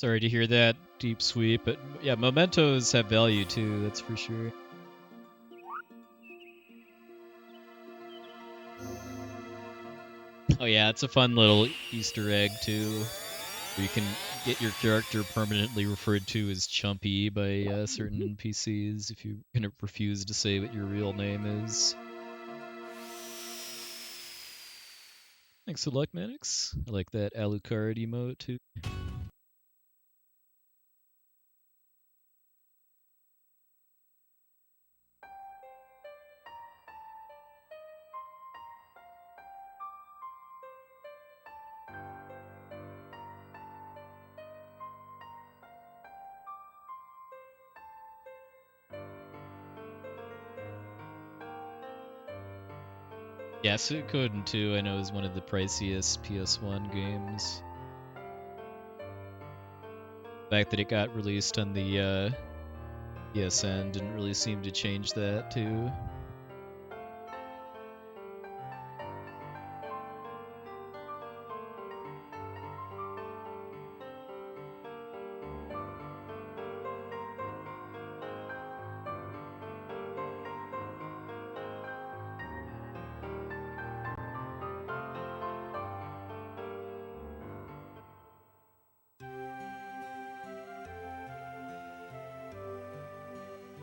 Sorry to hear that, Deep Sweep, but yeah, mementos have value too, that's for sure. Oh yeah, it's a fun little Easter egg too, where you can get your character permanently referred to as Chumpy by certain NPCs if you kind of refuse to say what your real name is. Thanks for luck, Manix. I like that Alucard emote too. Yeah, Suikoden 2 I know is one of the priciest PS1 games. The fact that it got released on the PSN didn't really seem to change that too.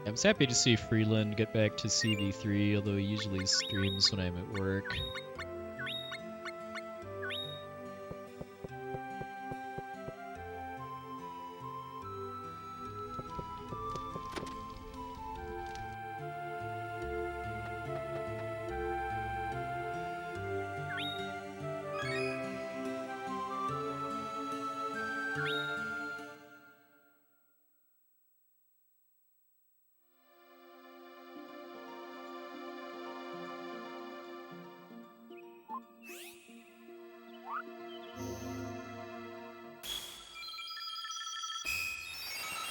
I was happy to see Freeland get back to CV3, although he usually streams when I'm at work.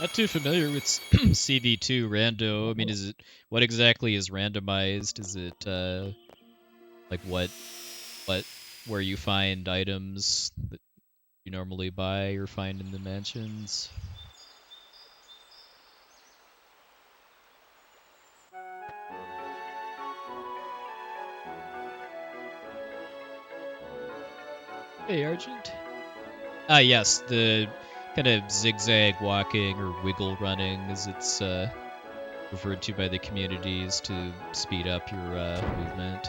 Not too familiar with CV2 rando. I mean, what exactly is randomized? Is it like where you find items that you normally buy or find in the mansions? Hey, Argent. Ah, yes, the kind of zigzag walking or wiggle running, as it's referred to by the communities to speed up your movement.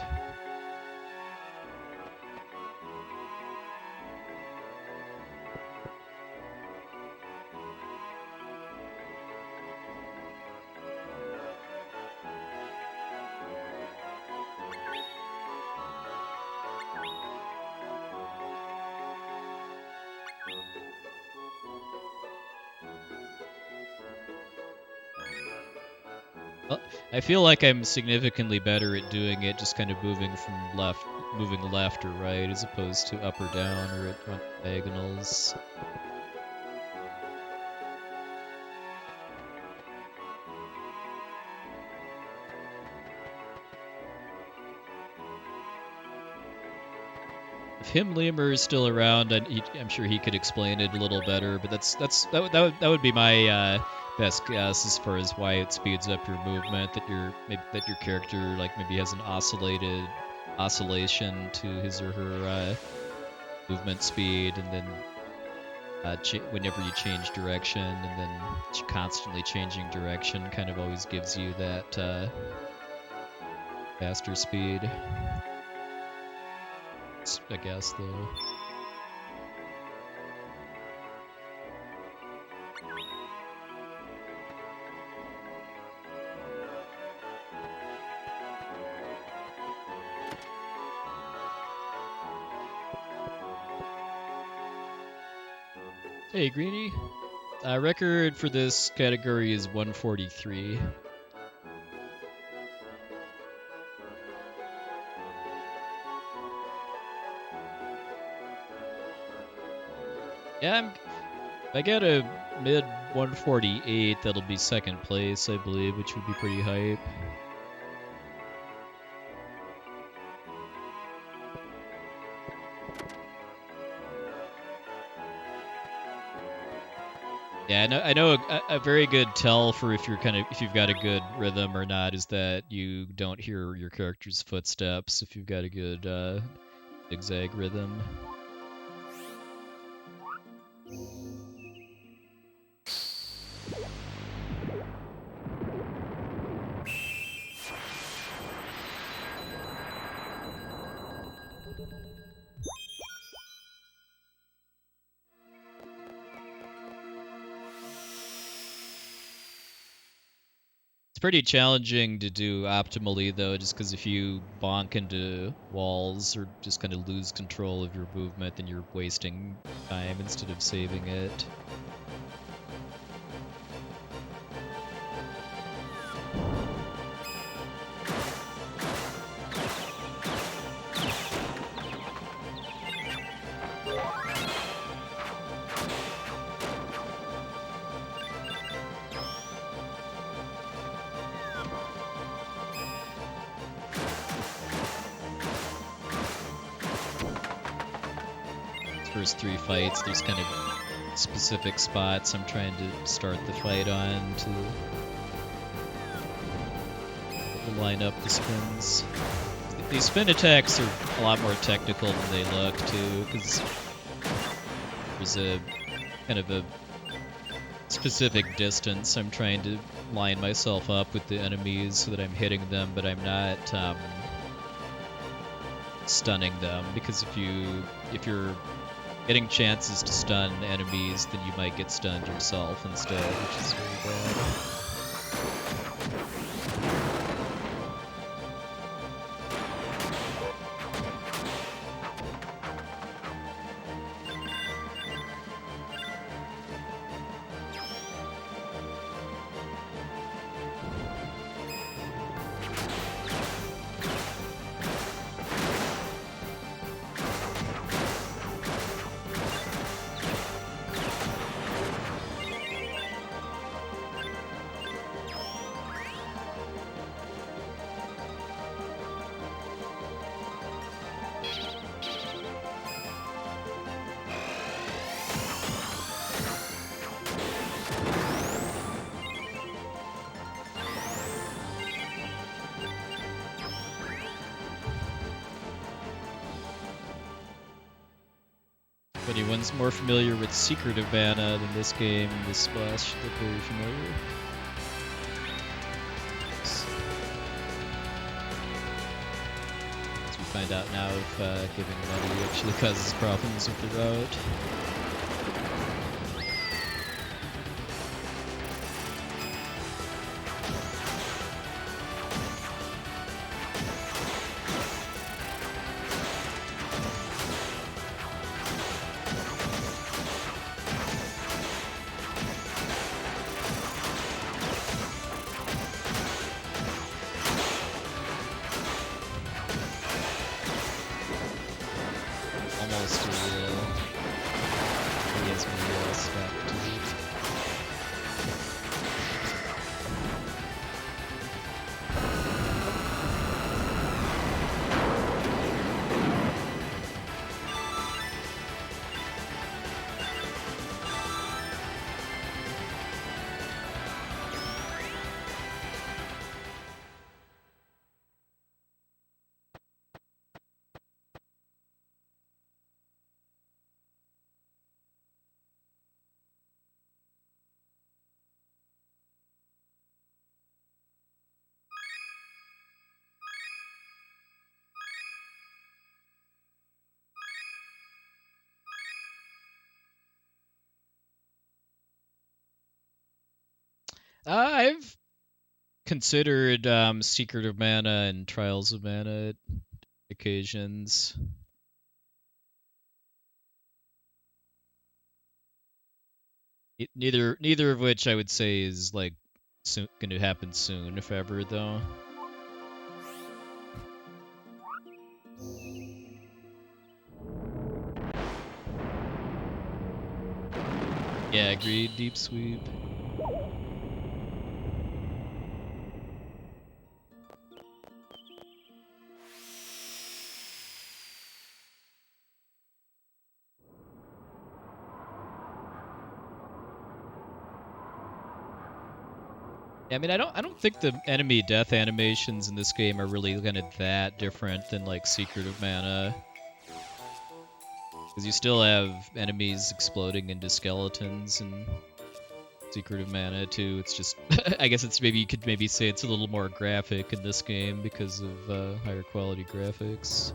I feel like I'm significantly better at doing it, just kind of moving left or right, as opposed to up or down or at diagonals. If Liamer is still around, I'm sure he could explain it a little better. But that would be my best guess as far as why it speeds up your movement. That your character maybe has an oscillation to his or her movement speed, and then whenever you change direction, and then constantly changing direction kind of always gives you that faster speed. I guess, though. Hey, Greenie. Record for this category is 143. Yeah, if I get a mid 148, that'll be second place, I believe, which would be pretty hype. Yeah, I know a very good tell for if you've got a good rhythm or not is that you don't hear your character's footsteps if you've got a good zigzag rhythm. It's pretty challenging to do optimally though, just because if you bonk into walls or just kind of lose control of your movement, then you're wasting time instead of saving it. First 3 fights, there's kind of specific spots I'm trying to start the fight on to line up the spins. These spin attacks are a lot more technical than they look too, because there's a kind of a specific distance I'm trying to line myself up with the enemies so that I'm hitting them, but I'm not stunning them, because if you're getting chances to stun enemies, then you might get stunned yourself instead, which is very bad. If anyone's more familiar with Secret of Mana than this game, this splash should look very familiar. As we find out now if giving money actually causes problems with the route. Almost he has me stuck to it. I've considered Secret of Mana and Trials of Mana at occasions. Neither of which I would say is like going to happen soon, if ever, though. Yeah, agreed. Deep sweep. I mean, I don't think the enemy death animations in this game are really kind of that different than like Secret of Mana, because you still have enemies exploding into skeletons and Secret of Mana too. It's just, I guess it's maybe you could maybe say it's a little more graphic in this game because of higher quality graphics.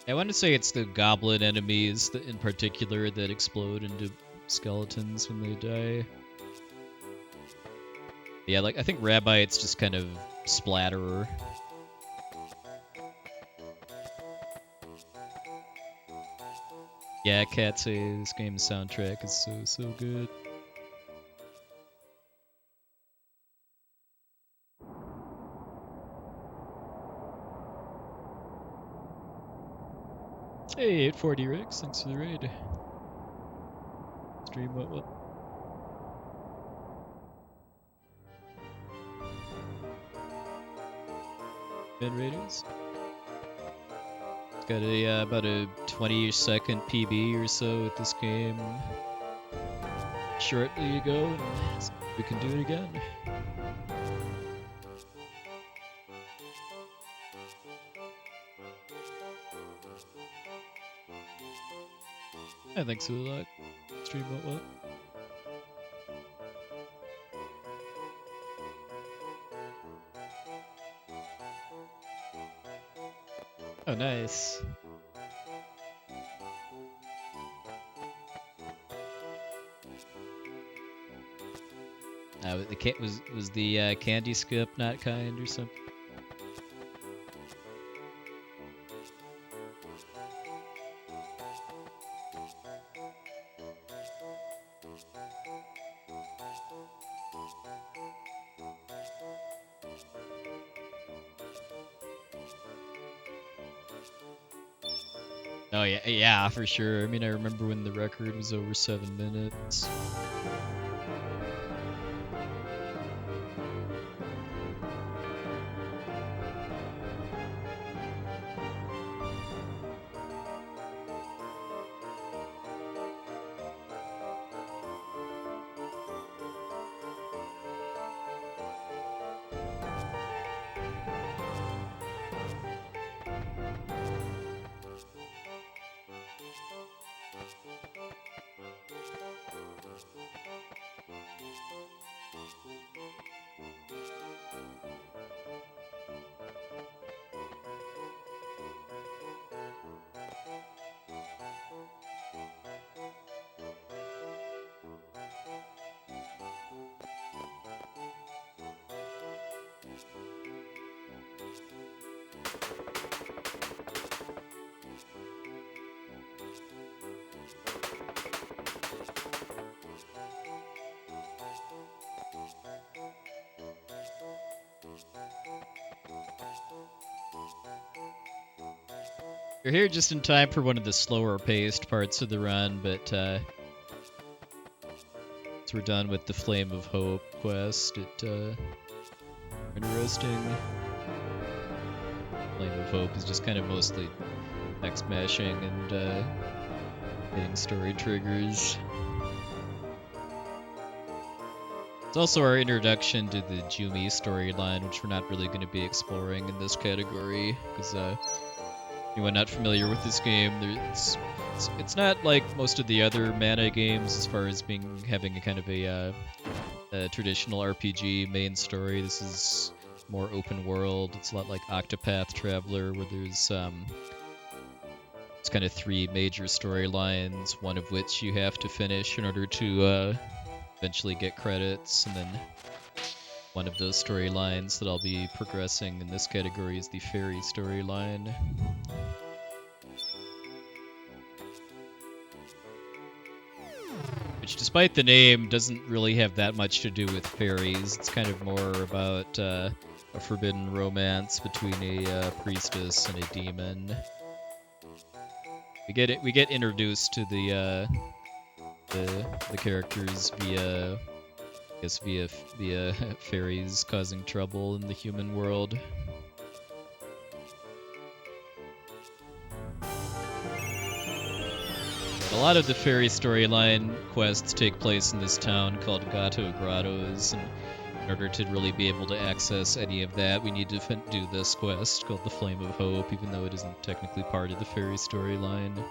I want to say it's the goblin enemies that, in particular, that explode into skeletons when they die. Yeah, like I think Rabbites just kind of splatterer. Yeah, Katse, this game's soundtrack is so good. Hey, 840 Rix, thanks for the raid. Stream what? Mid Raiders. It's got a about a 20-ish second PB or so with this game shortly ago, and we can do it again. Yeah, thanks a lot. Stream what? Oh, nice. Was the candy skip not kind or something? Oh yeah, for sure. I mean, I remember when the record was over 7 minutes. You're here just in time for one of the slower paced parts of the run, but so we're done with the Flame of Hope quest. Interesting. Flame of Hope is just kind of mostly text mashing and hitting story triggers. It's also our introduction to the Jumi storyline, which we're not really going to be exploring in this category, because anyone not familiar with this game, it's not like most of the other Mana games as far as having a kind of a traditional RPG main story. This is more open world. It's a lot like Octopath Traveler, where there's It's kind of 3 major storylines, one of which you have to finish in order to eventually get credits, and then one of those storylines that I'll be progressing in this category is the Faerie storyline. Which, despite the name, doesn't really have that much to do with fairies. It's kind of more about a forbidden romance between a priestess and a demon. We get introduced to the characters via fairies causing trouble in the human world. A lot of the Faerie storyline quests take place in this town called Gato Grottos, and in order to really be able to access any of that, we need to do this quest called the Flame of Hope, even though it isn't technically part of the Faerie storyline.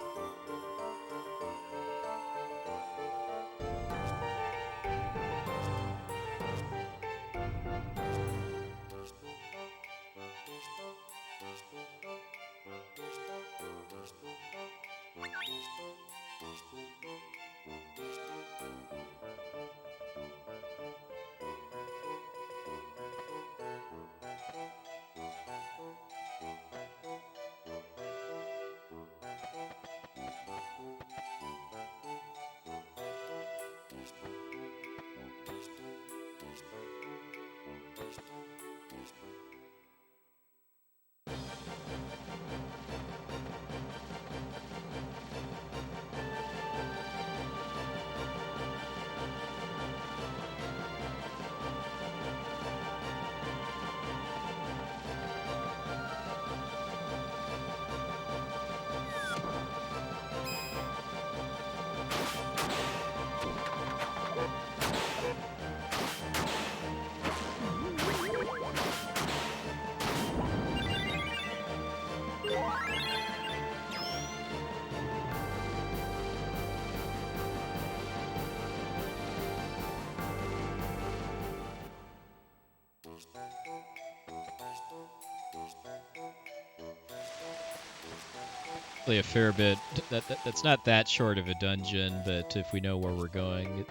Play a fair bit. That's not that short of a dungeon, but if we know where we're going, we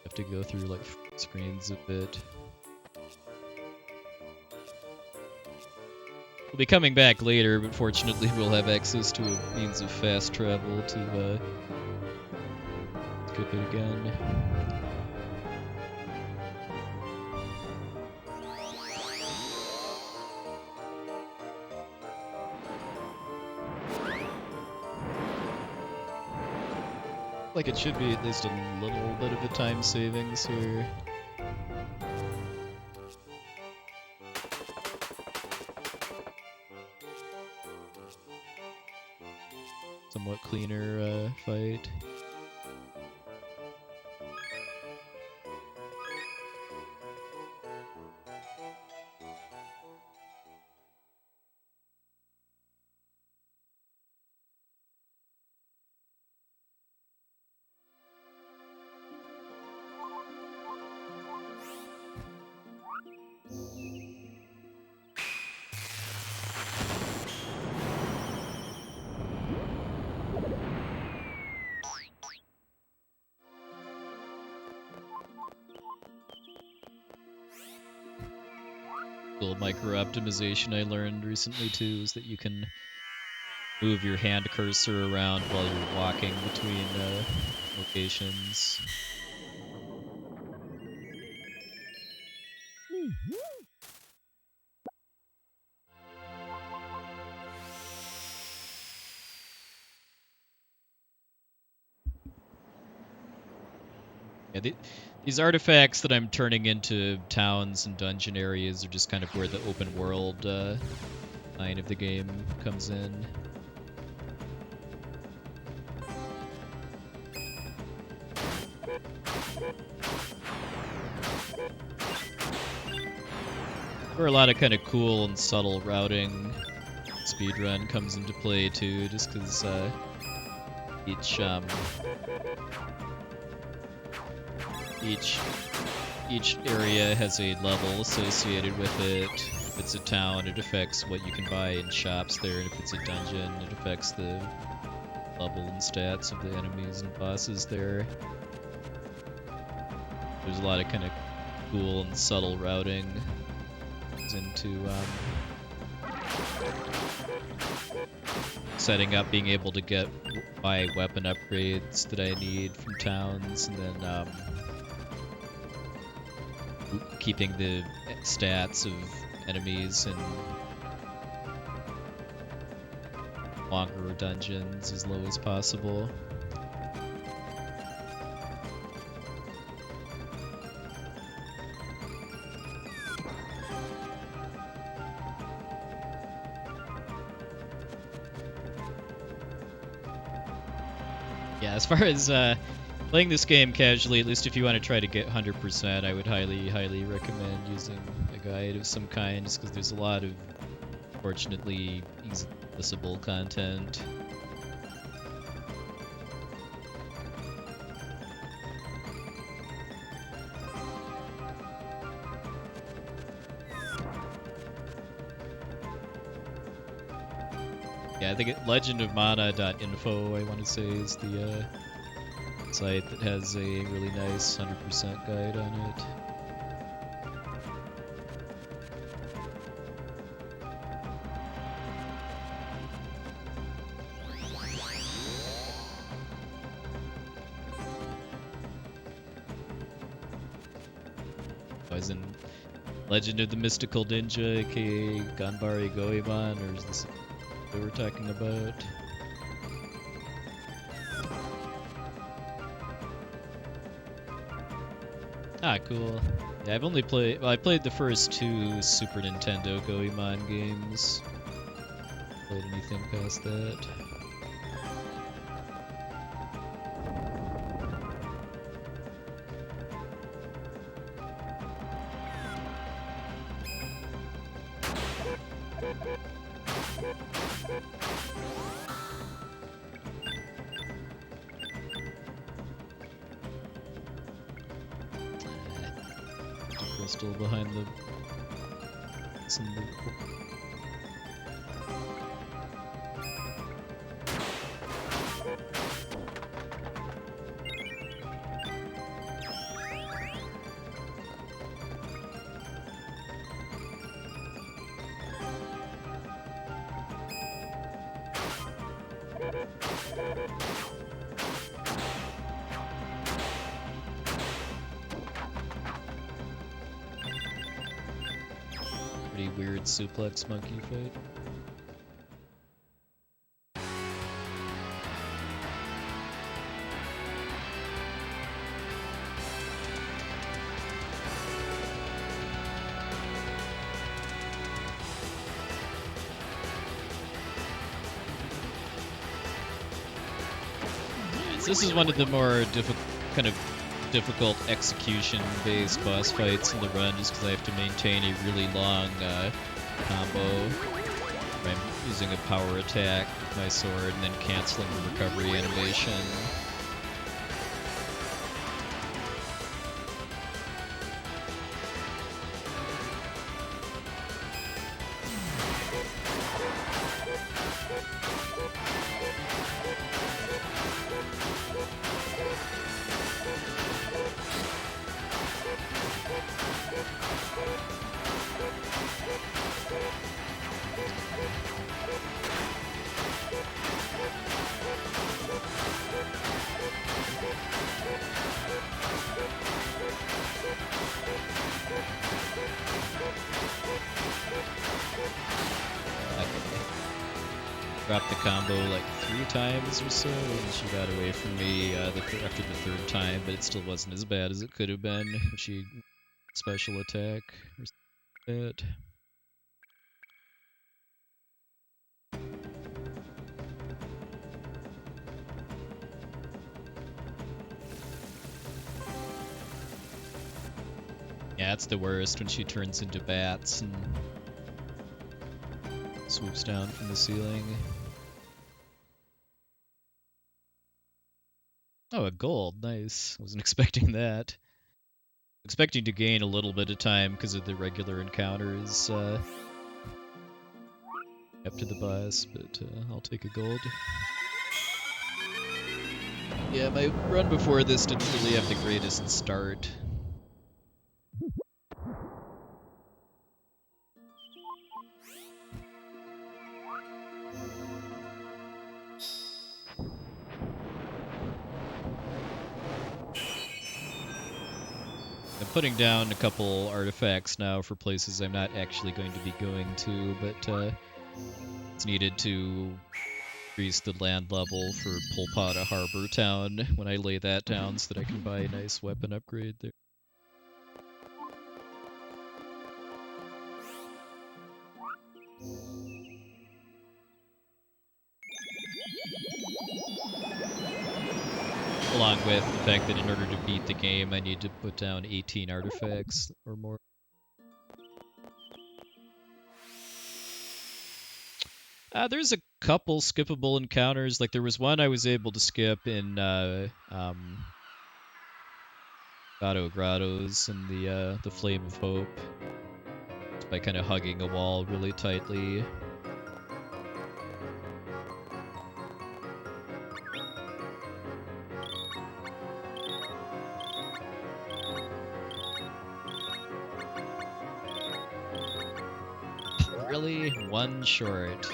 have to go through like screens a bit. We'll be coming back later, but fortunately we'll have access to a means of fast travel to skip it again. Like it should be at least a little bit of a time savings here. Somewhat cleaner fight. Little micro optimization I learned recently too is that you can move your hand cursor around while you're walking between locations. Yeah, these artifacts that I'm turning into towns and dungeon areas are just kind of where the open world line of the game comes in. Where a lot of kind of cool and subtle routing speedrun comes into play too, just because each area has a level associated with it. If it's a town, it affects what you can buy in shops there, and if it's a dungeon, it affects the level and stats of the enemies and bosses there. There's a lot of kind of cool and subtle routing into setting up, being able to buy weapon upgrades that I need from towns, and then keeping the stats of enemies and longer dungeons as low as possible. Yeah, as far as playing this game casually, at least if you want to try to get 100%, I would highly, highly recommend using a guide of some kind, just because there's a lot of, fortunately, easily accessible content. Yeah, I think legendofmana.info, I want to say, is the site that has a really nice 100% guide on it. I was in Legend of the Mystical Ninja, aka Ganbare Goemon, or is this what we're talking about? Ah, cool. Yeah, I've only played... Well, I played the first two Super Nintendo Goemon games. Played anything past that. Crystal behind the... Pretty weird suplex monkey fight. This is one of the more difficult execution-based boss fights in the run, just because I have to maintain a really long combo where I'm using a power attack with my sword and then canceling the recovery animation. Dropped the combo like 3 times or so, and she got away from me after the 3rd time, but it still wasn't as bad as it could have been if she special attack or something like that. Yeah, it's the worst when she turns into bats and swoops down from the ceiling. Oh, a gold. Nice. Wasn't expecting that. Expecting to gain a little bit of time because of the regular encounters up to the boss, but I'll take a gold. Yeah, my run before this didn't really have the greatest start. I'm putting down a couple artifacts now for places I'm not actually going to be going to, but it's needed to increase the land level for Polpata Harbor Town when I lay that down so that I can buy a nice weapon upgrade there. Along with the fact that in order to beat the game, I need to put down 18 artifacts or more. There's a couple skippable encounters. Like, there was one I was able to skip in Gato Grottos and the Flame of Hope by kind of hugging a wall really tightly. Really? One short.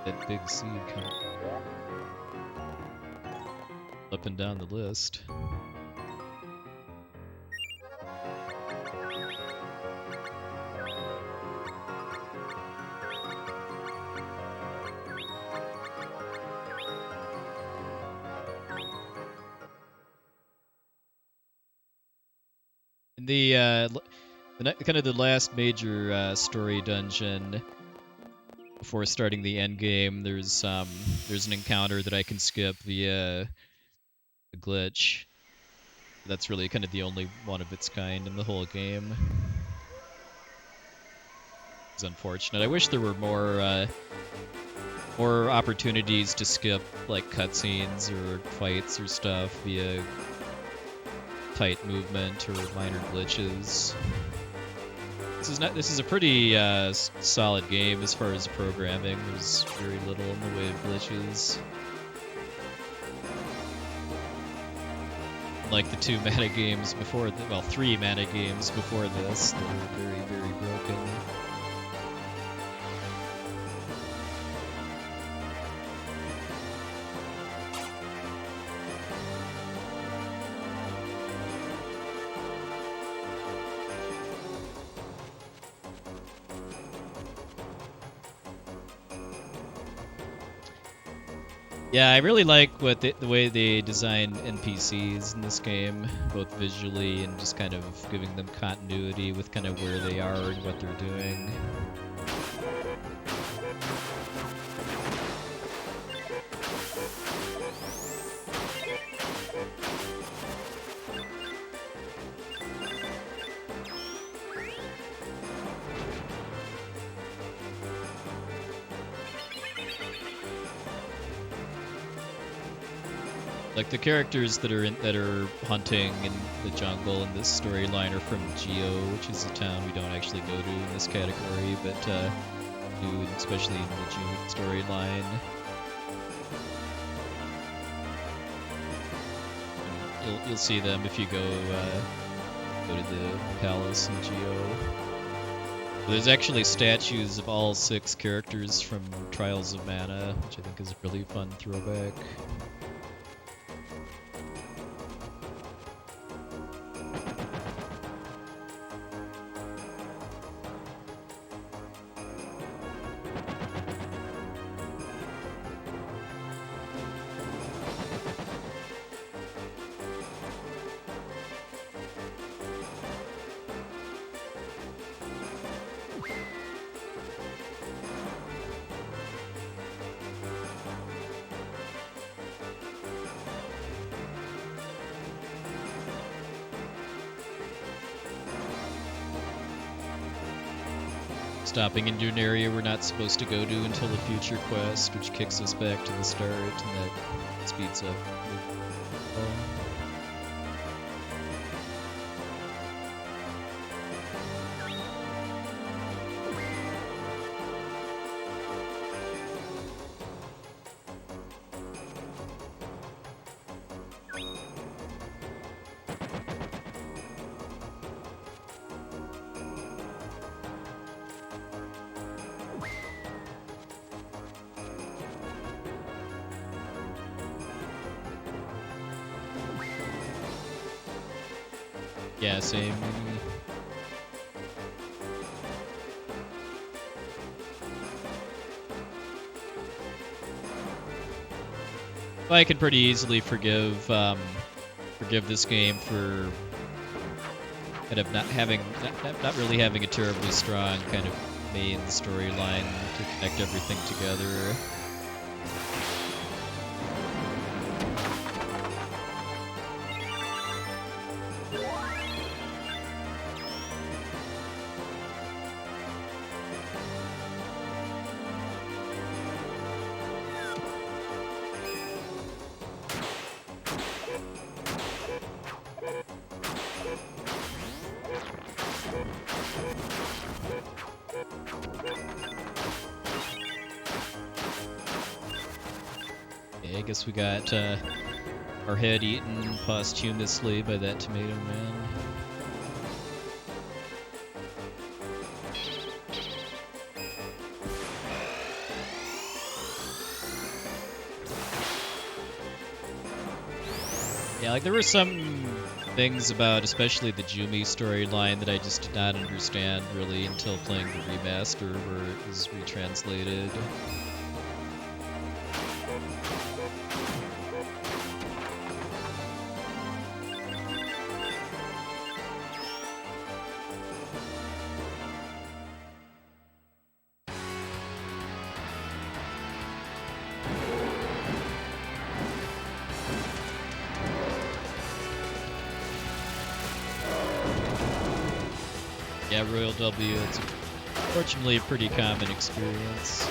That big seed coming up and down the list. The kind of the last major story dungeon before starting the end game, there's an encounter that I can skip via a glitch. That's really kind of the only one of its kind in the whole game. It's unfortunate. I wish there were more opportunities to skip like cutscenes or fights or stuff via tight movement or minor glitches. This is a pretty solid game as far as programming. There's very little in the way of glitches. Like the two mana games before, well, 3 mana games before this, they were very, very broken. Yeah, I really like the way they design NPCs in this game, both visually and just kind of giving them continuity with kind of where they are and what they're doing. Like the characters that are hunting in the jungle in this storyline are from Geo, which is a town we don't actually go to in this category, but do, especially in the June storyline. You'll see them if you go to the palace in Geo. There's actually statues of all 6 characters from Trials of Mana, which I think is a really fun throwback. stopping into an area we're not supposed to go to until a future quest, which kicks us back to the start, and that speeds up. Yeah, same. Well, I can pretty easily forgive this game for kind of not really having a terribly strong kind of main storyline to connect everything together. I guess we got our head eaten posthumously by that tomato man. Yeah, like there were some things about especially the Jumi storyline that I just did not understand really until playing the remaster where it was retranslated. Yeah, Royal W, it's fortunately a pretty common experience.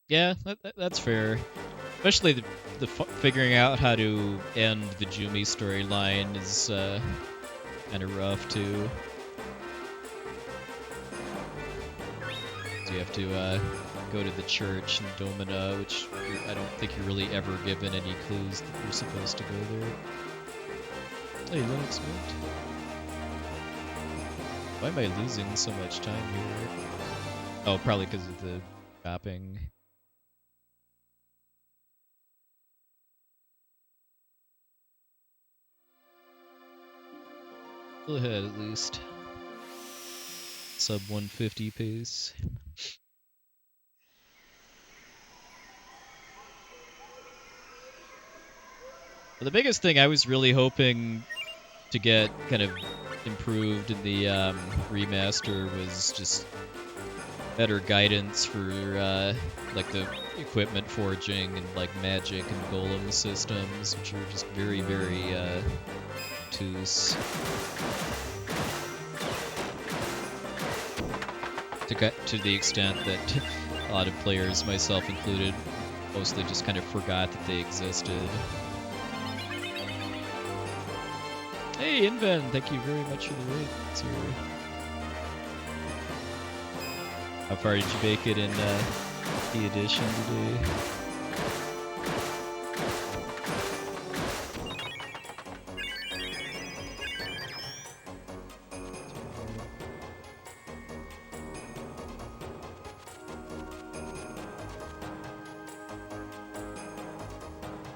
Yeah, that's fair. Especially the figuring out how to end the Jumi storyline is kind of rough too. So you have to go to the church in Domina, which I don't think you're really ever given any clues that you're supposed to go there. Hey, Linux Mint. Why am I losing so much time here? Oh, probably because of the shopping. Still ahead at least. Sub 150 pace. Well, the biggest thing I was really hoping to get kind of improved in the remaster was just better guidance for like the equipment forging and like magic and golem systems, which are just very, very obtuse. To the extent that a lot of players, myself included, mostly just kind of forgot that they existed. Hey, Inven, thank you very much for the raid. How far did you make it in the edition today?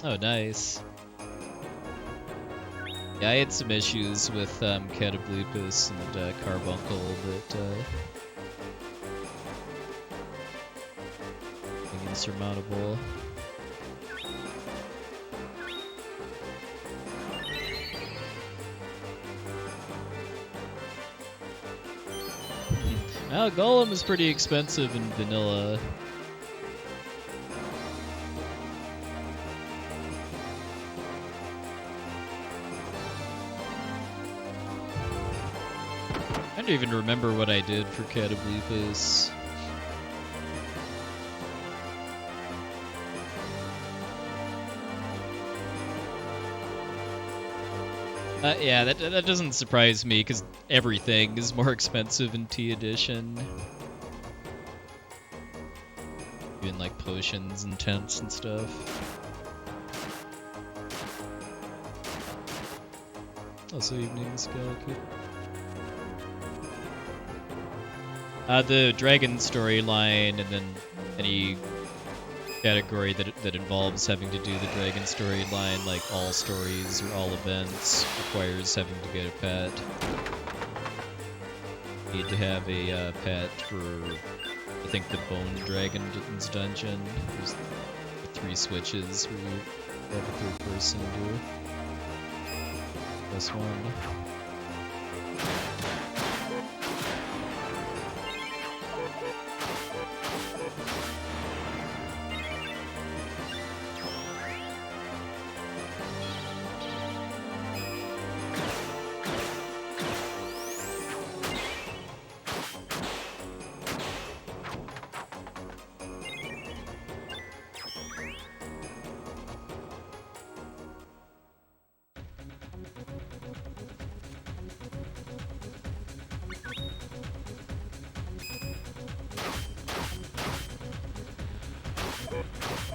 Oh, nice. Yeah, I had some issues with Catablupus and Carbuncle that being insurmountable. Now, Golem is pretty expensive in vanilla. I don't even remember what I did for Catablupus. Yeah, that doesn't surprise me, because everything is more expensive in T Edition. Even like potions and tents and stuff. Also evening Skeleton. The dragon storyline, and then any category that involves having to do the dragon storyline, like all stories or all events, requires having to get a pet. Need to have a pet for, I think, the Bone Dragon's dungeon. There's 3 switches where you have a third person do this one.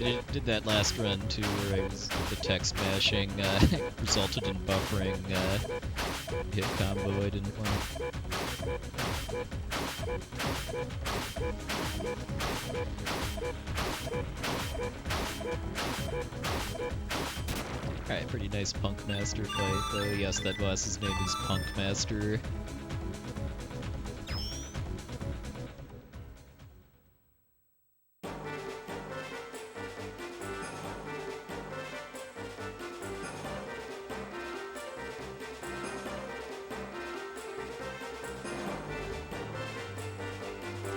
I did that last run too, where I was the text mashing resulted in buffering hit combo I didn't want. Alright, pretty nice Punk Master fight though. Yes, that boss's name is Punk Master.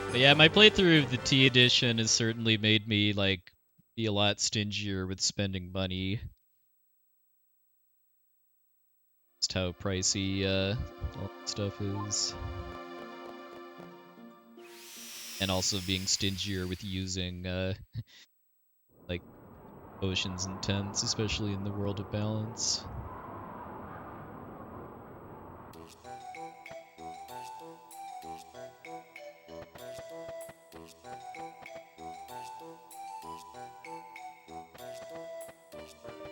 But yeah, my playthrough of the T Edition has certainly made me, like, be a lot stingier with spending money. Just how pricey all that stuff is. And also being stingier with using, like, potions and tents, especially in the World of Balance.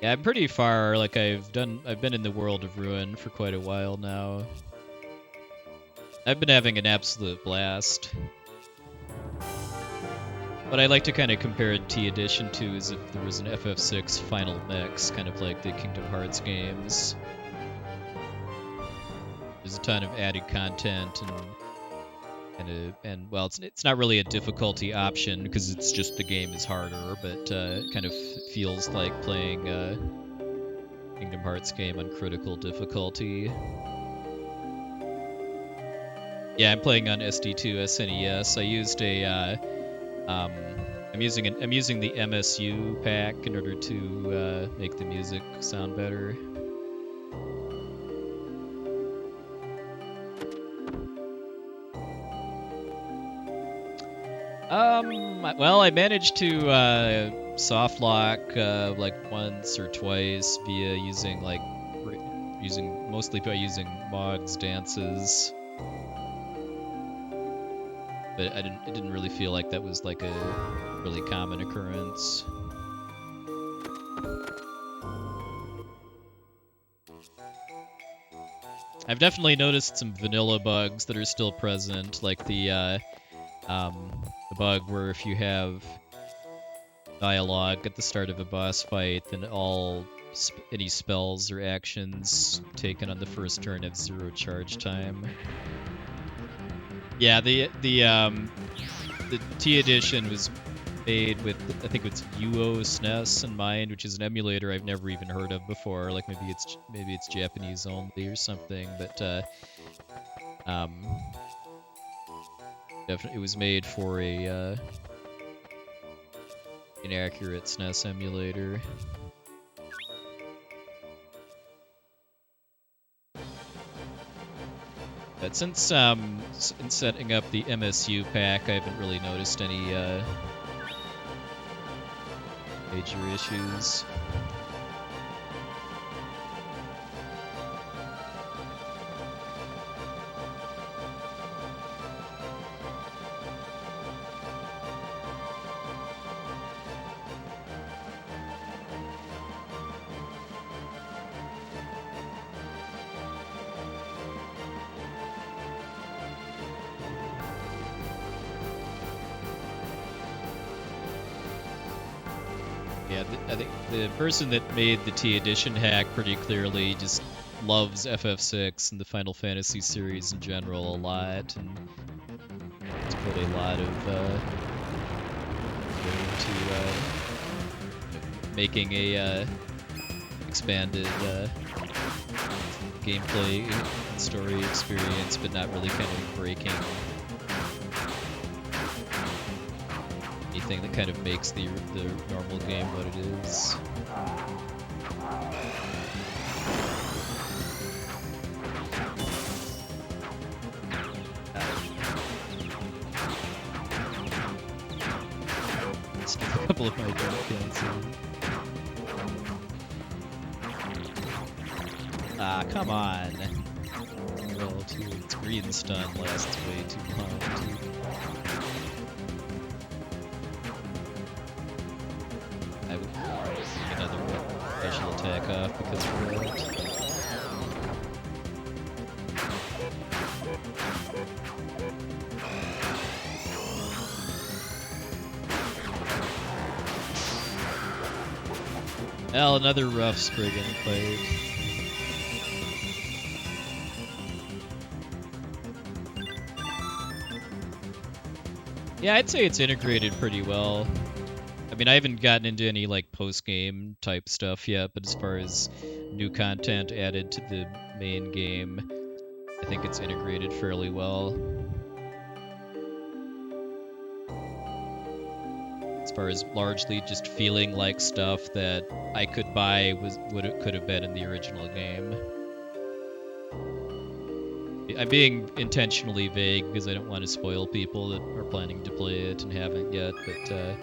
Yeah, I'm pretty far. Like I've been in the World of Ruin for quite a while now. I've been having an absolute blast. What I like to kind of compare T Edition to is if there was an FF6 final mix, kind of like the Kingdom Hearts games. There's a ton of added content and well, it's not really a difficulty option because it's just the game is harder, but it kind of feels like playing a Kingdom Hearts game on critical difficulty. Yeah, I'm playing on SD2 SNES. I used a I'm using the MSU pack in order to make the music sound better. Well, I managed to soft lock like once or twice via mostly by using Mog's dances. But it didn't really feel like that was like a really common occurrence. I've definitely noticed some vanilla bugs that are still present, like the bug where if you have dialogue at the start of a boss fight, then all any spells or actions taken on the first turn have 0 charge time. Yeah, the T edition was made with, I think it's UO SNES in mind, which is an emulator I've never even heard of before. Like maybe it's Japanese only or something, but definitely it was made for a inaccurate SNES emulator. But since in setting up the MSU pack, I haven't really noticed any major issues. I think the person that made the T Edition hack pretty clearly just loves FF6 and the Final Fantasy series in general a lot, and has put a lot of into making a expanded gameplay and story experience, but not really kind of breaking anything that kind of makes the normal game what it is. Let's give a couple of my jump cancels. Ah, come on. Well, its green stun lasts way too long, too. I would take another special attack off because of that. Well, another rough Spriggan fight. Yeah, I'd say it's integrated pretty well. I mean, I haven't gotten into any like post-game type stuff yet, but as far as new content added to the main game, I think it's integrated fairly well. As far as largely just feeling like stuff that I could buy could have been in the original game. I'm being intentionally vague because I don't want to spoil people that are planning to play it and haven't yet, but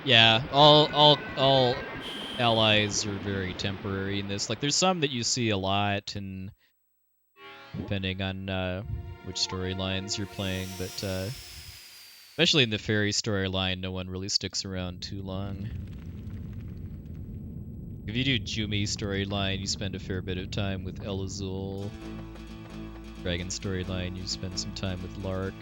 yeah, all allies are very temporary in this. Like, there's some that you see a lot, and depending on which storylines you're playing, but especially in the Faerie storyline, no one really sticks around too long. If you do Jumi storyline, you spend a fair bit of time with Elazul. Dragon storyline, you spend some time with Lark.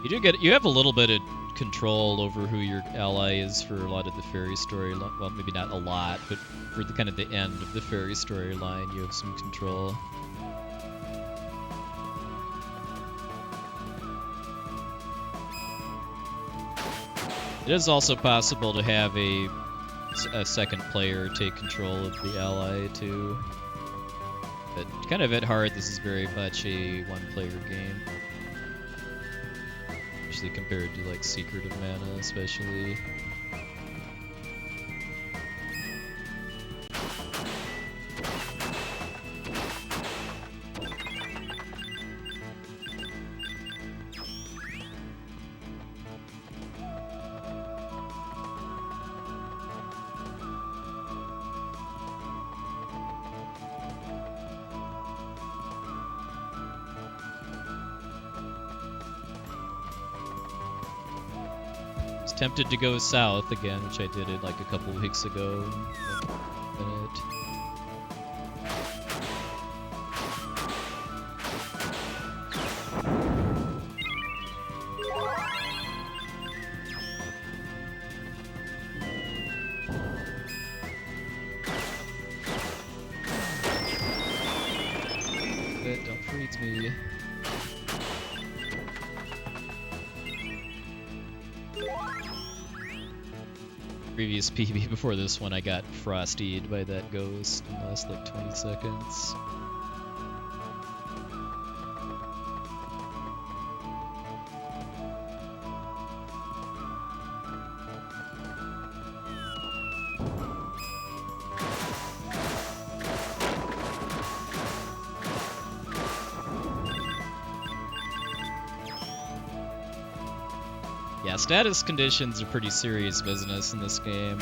You have a little bit of control over who your ally is for a lot of the Faerie storyline. Well, maybe not a lot, but for the kind of the end of the Faerie storyline, you have some control. It is also possible to have a second player take control of the ally too. But kind of at heart, this is very much a one-player game. Especially compared to like Secret of Mana, especially. tempted to go south again, which I did it like a couple weeks ago. But don't freeze me. Previous PB before this one, I got frostied by that ghost in the last like 20 seconds. Yeah, status conditions are pretty serious business in this game.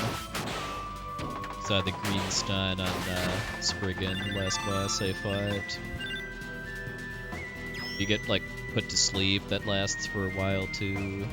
Saw the green stun on Spriggan, the last boss I fought. You get like put to sleep, that lasts for a while too.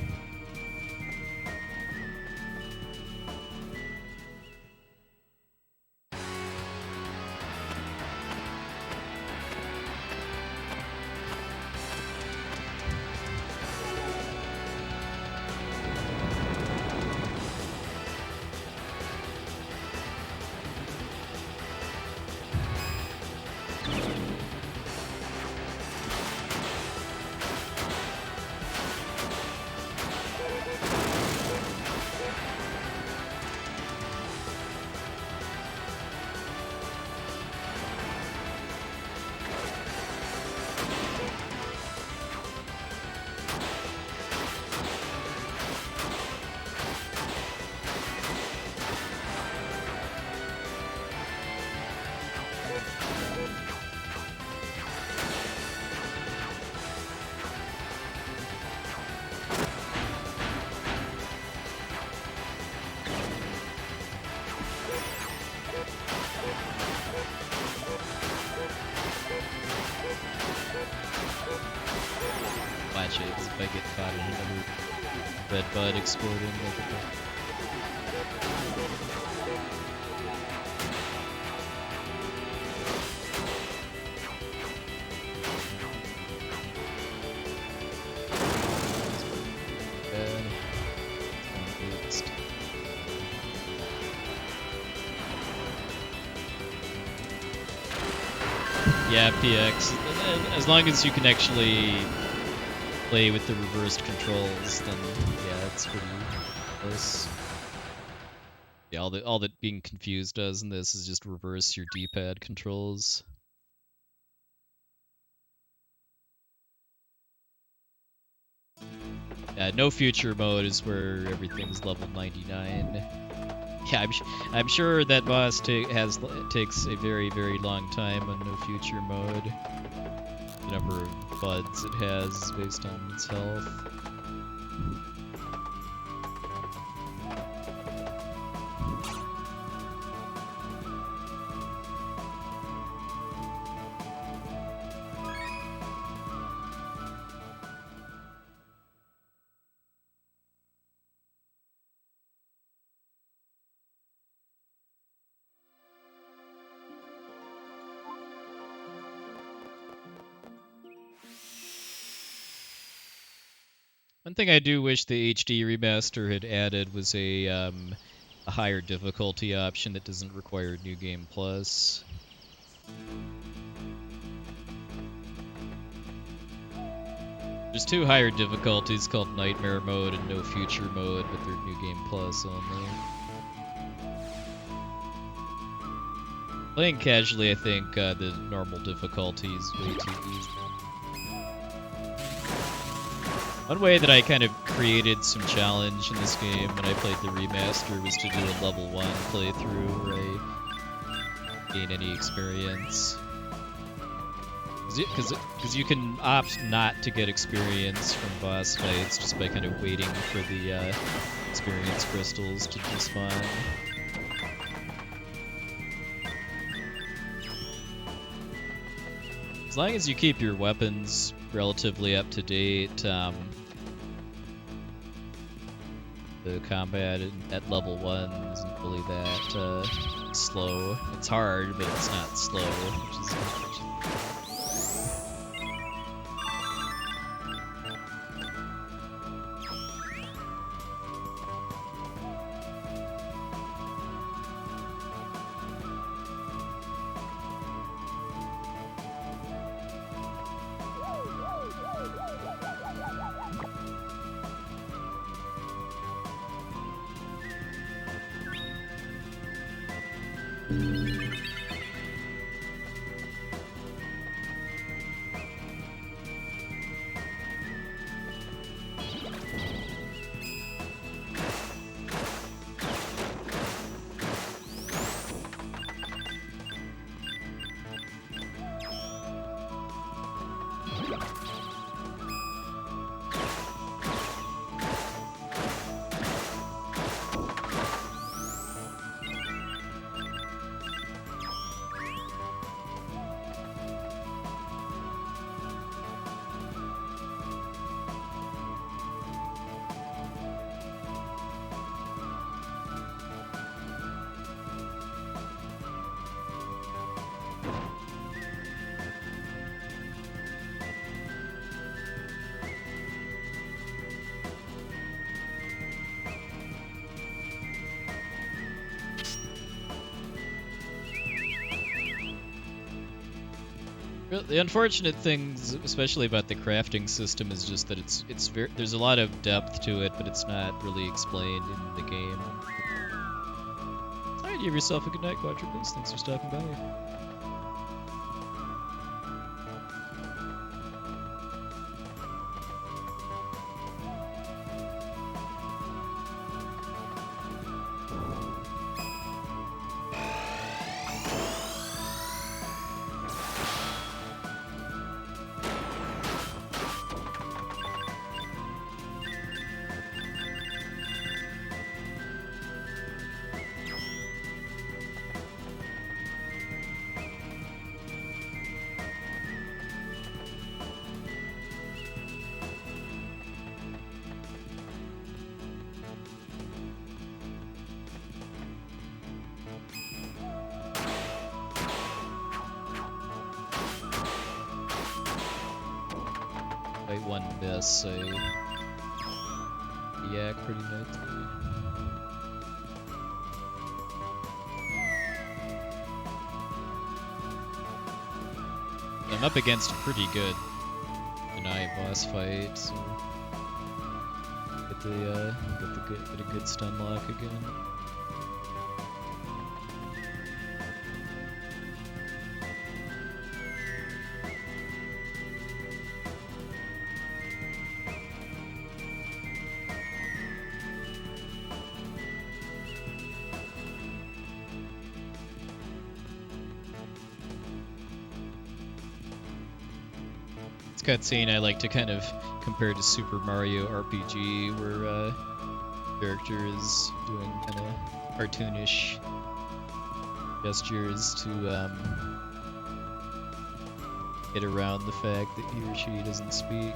Watch it, 'cause if I get caught in another red bud exploding like a yeah, PX. As long as you can actually play with the reversed controls, then yeah, it's pretty close. Yeah, all that being confused does in this is just reverse your D-pad controls. Yeah, no future mode is where everything's level 99. Yeah, I'm sure that boss takes a very, very long time on no future mode. The number of buds it has is based on its health. One thing I do wish the HD remaster had added was a higher difficulty option that doesn't require New Game Plus. There's two higher difficulties called Nightmare Mode and No Future Mode, but they're New Game Plus only. Playing casually, I think the normal difficulty is way too easy. One way that I kind of created some challenge in this game when I played the remaster was to do a level 1 playthrough where I gain any experience. Because you can opt not to get experience from boss fights just by kind of waiting for the experience crystals to despawn. As long as you keep your weapons relatively up to date, the combat at level 1 isn't really that slow. It's hard, but it's not slow, which is the unfortunate things, especially about the crafting system, is just that there's a lot of depth to it, but it's not really explained in the game. Alright, you have yourself a good night, Quadrupus. Thanks for stopping by. One miss, I yak pretty nicely. I'm up against a pretty good deny boss fight, so get a good stun lock again. Cutscene I like to kind of compare to Super Mario RPG, where character is doing kind of cartoonish gestures to get around the fact that he or she doesn't speak.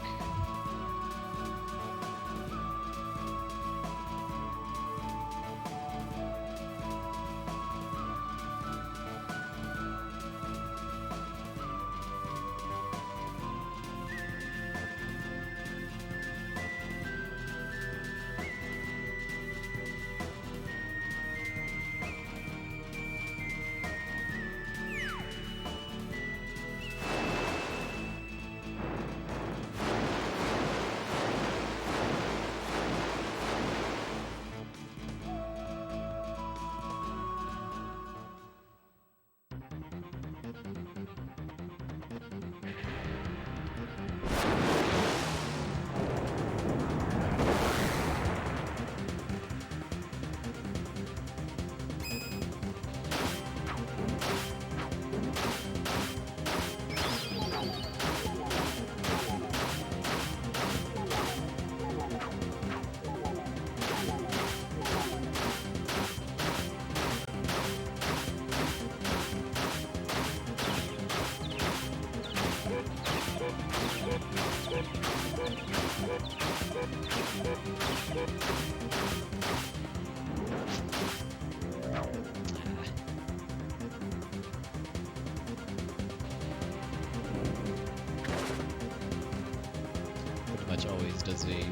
always does a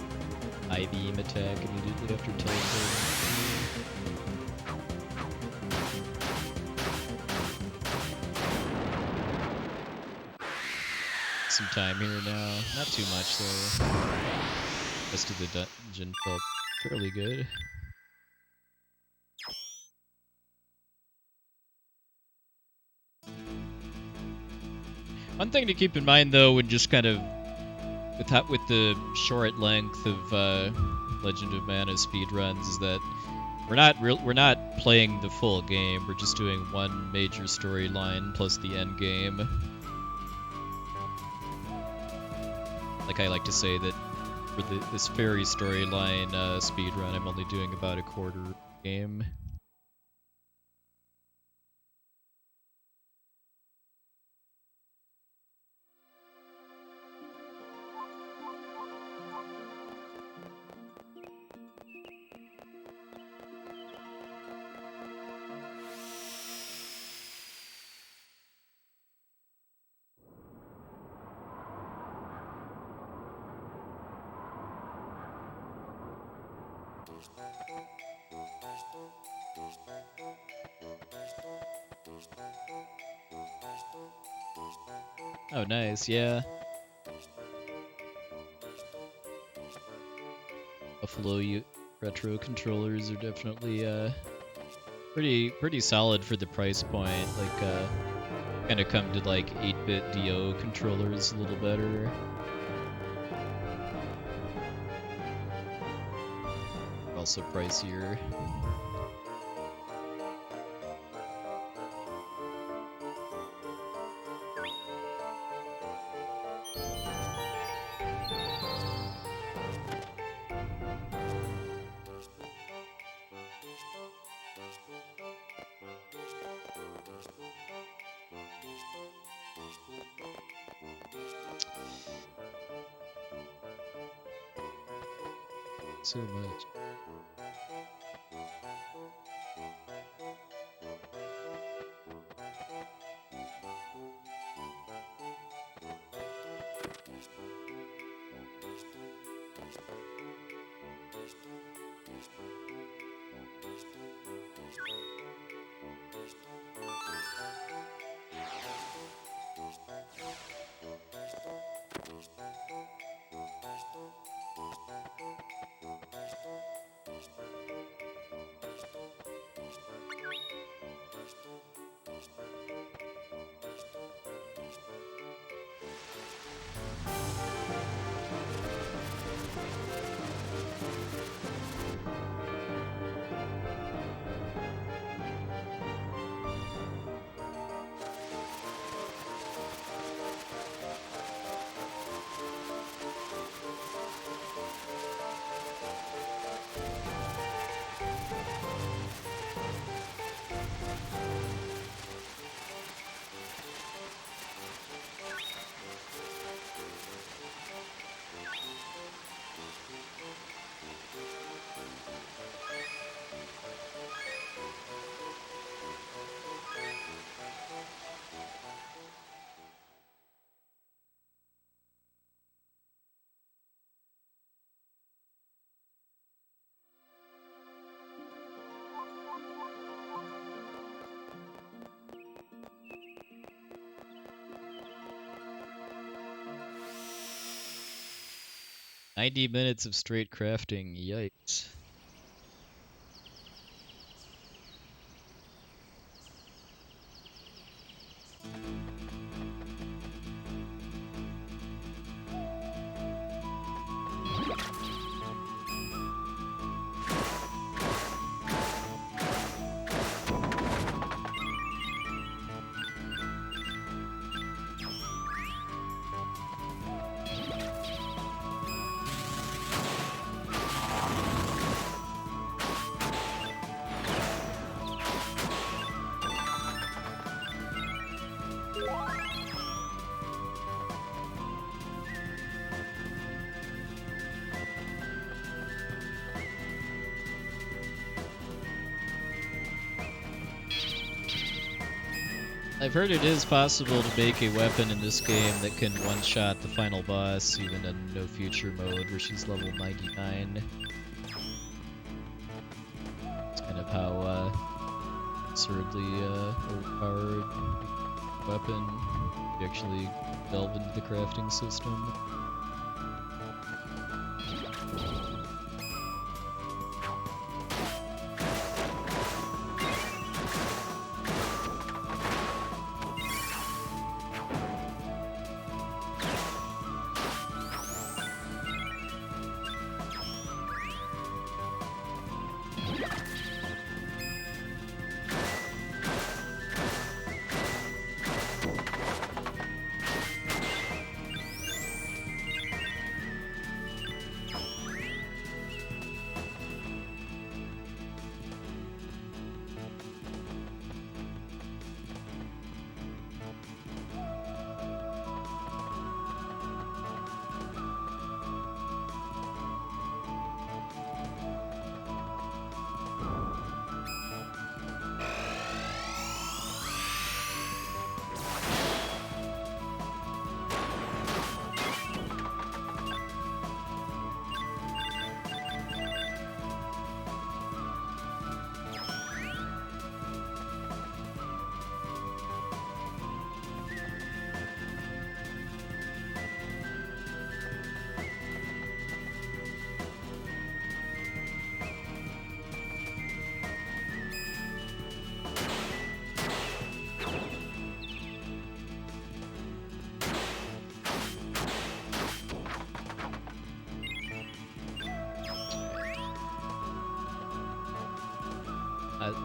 high beam attack immediately after teleporting. Some time here now. Not too much though. Rest of the dungeon felt fairly good. One thing to keep in mind though, when just kind of with the short length of Legend of Mana speedruns, is that we're not playing the full game. We're just doing one major storyline plus the end game. Like I like to say that for this Faerie storyline speedrun, I'm only doing about a quarter of the game. Oh, nice, yeah. Buffalo retro controllers are definitely pretty solid for the price point. Like kind of come to like 8-bit DO controllers a little better. Also pricier. So much. "90 minutes of straight crafting, yikes." I've heard it is possible to make a weapon in this game that can one-shot the final boss, even in No Future mode, where she's level 99. It's kind of how absurdly overpowered weapon you actually delve into the crafting system.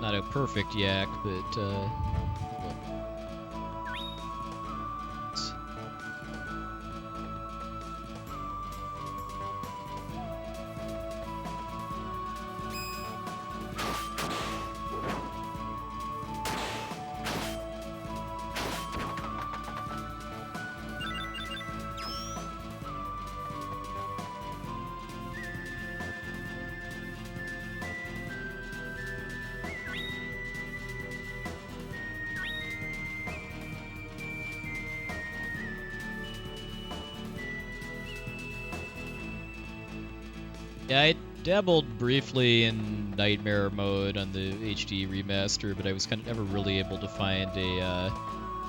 Not a perfect yak, but yeah, I dabbled briefly in Nightmare mode on the HD remaster, but I was kind of never really able to find a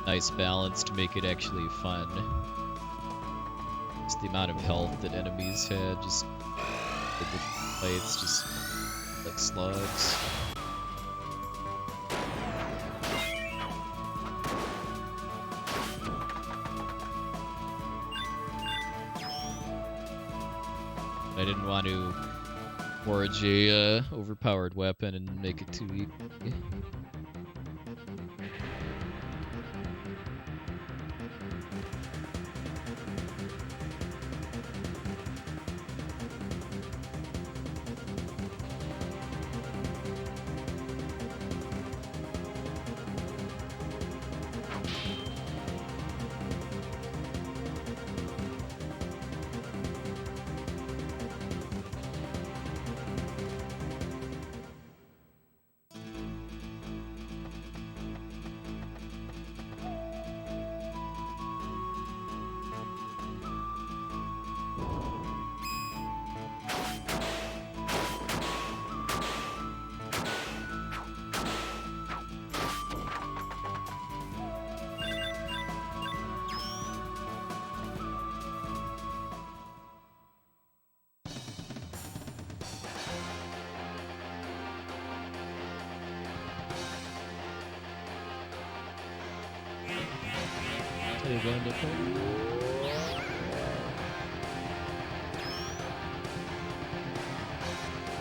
nice balance to make it actually fun. Just the amount of health that enemies had, just in the fights, just like slugs. I didn't want to forge a overpowered weapon and make it too weak.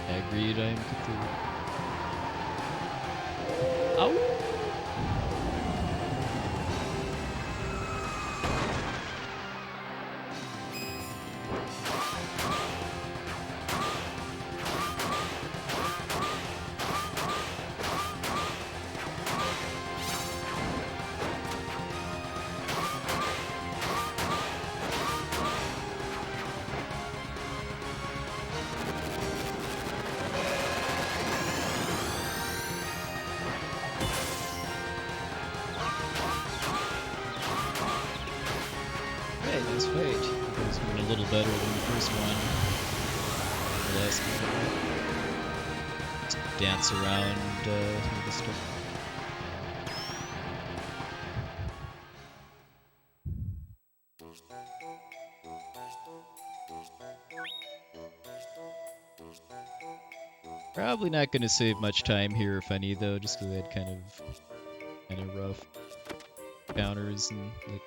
Agreed, I'm Cthulhu. Ow! Hey, nice fight. It was doing a little better than the first one. The last one. Just dance around the stuff. Probably not going to save much time here, if any, though, just because I had kind of rough counters and like.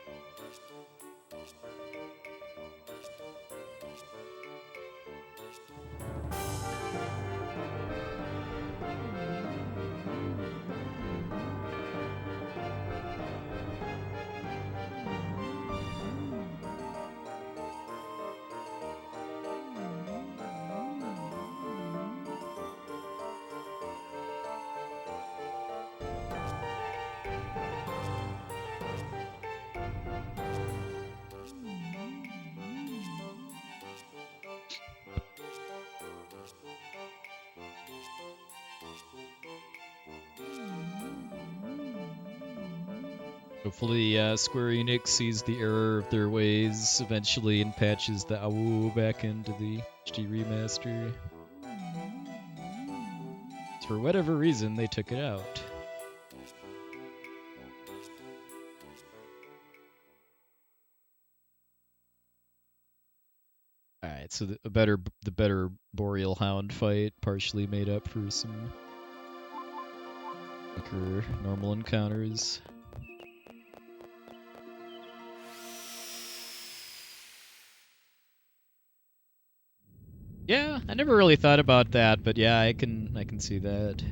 Hopefully, Square Enix sees the error of their ways eventually and patches the AWU back into the HD remaster. For whatever reason, they took it out. Alright, so the better Boreal Hound fight partially made up for some weaker normal encounters. Yeah, I never really thought about that, but yeah, I can see that.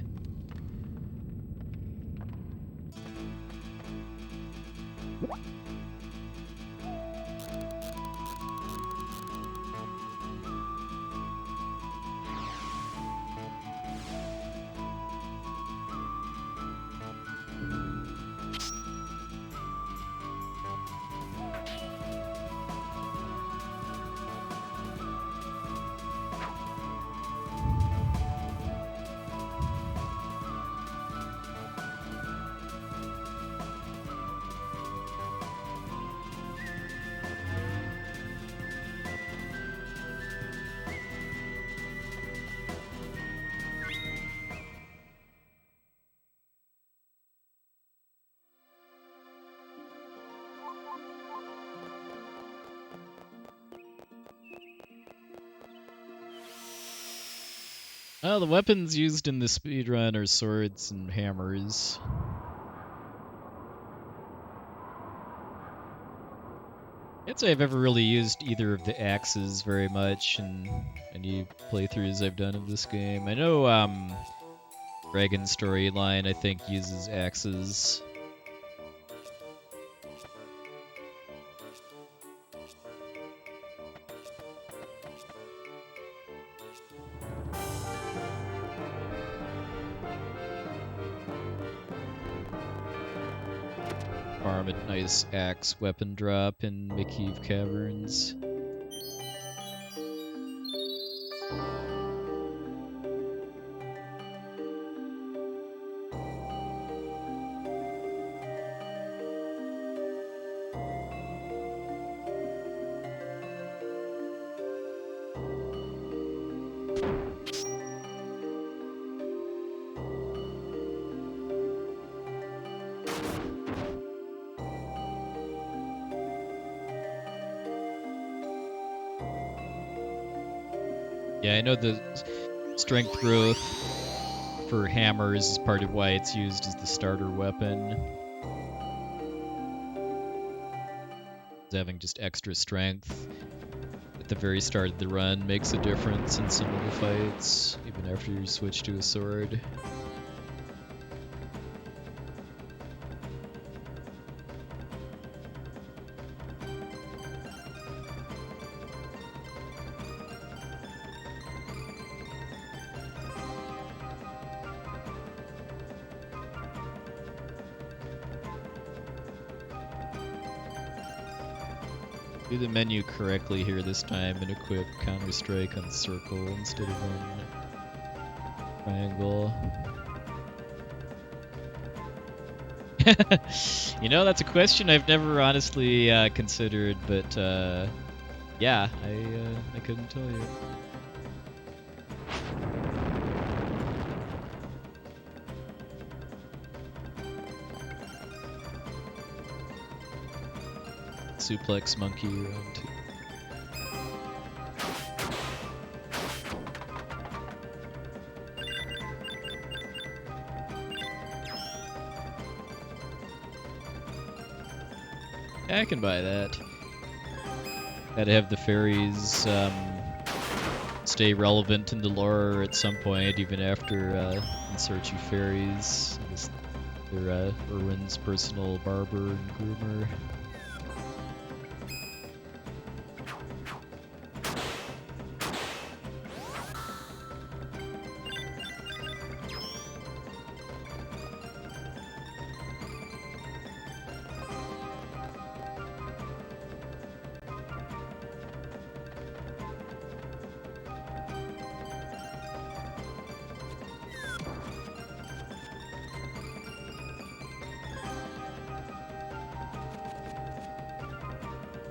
Oh, the weapons used in the speedrun are swords and hammers. Can't say I've ever really used either of the axes very much in any playthroughs I've done of this game. I know Dragon storyline I think uses axes. Farm a nice axe weapon drop in McKeeve Caverns. Yeah, I know the strength growth for hammers is part of why it's used as the starter weapon. Having just extra strength at the very start of the run makes a difference in some of the fights, even after you switch to a sword. Do the menu correctly here this time and equip Counter-Strike on circle instead of on triangle. You know, that's a question I've never honestly considered, but yeah, I couldn't tell you. Suplex monkey round 2. I can buy that. Gotta have the fairies stay relevant in the lore at some point, even after In Search of Fairies. I guess they're Erwin's personal barber and groomer.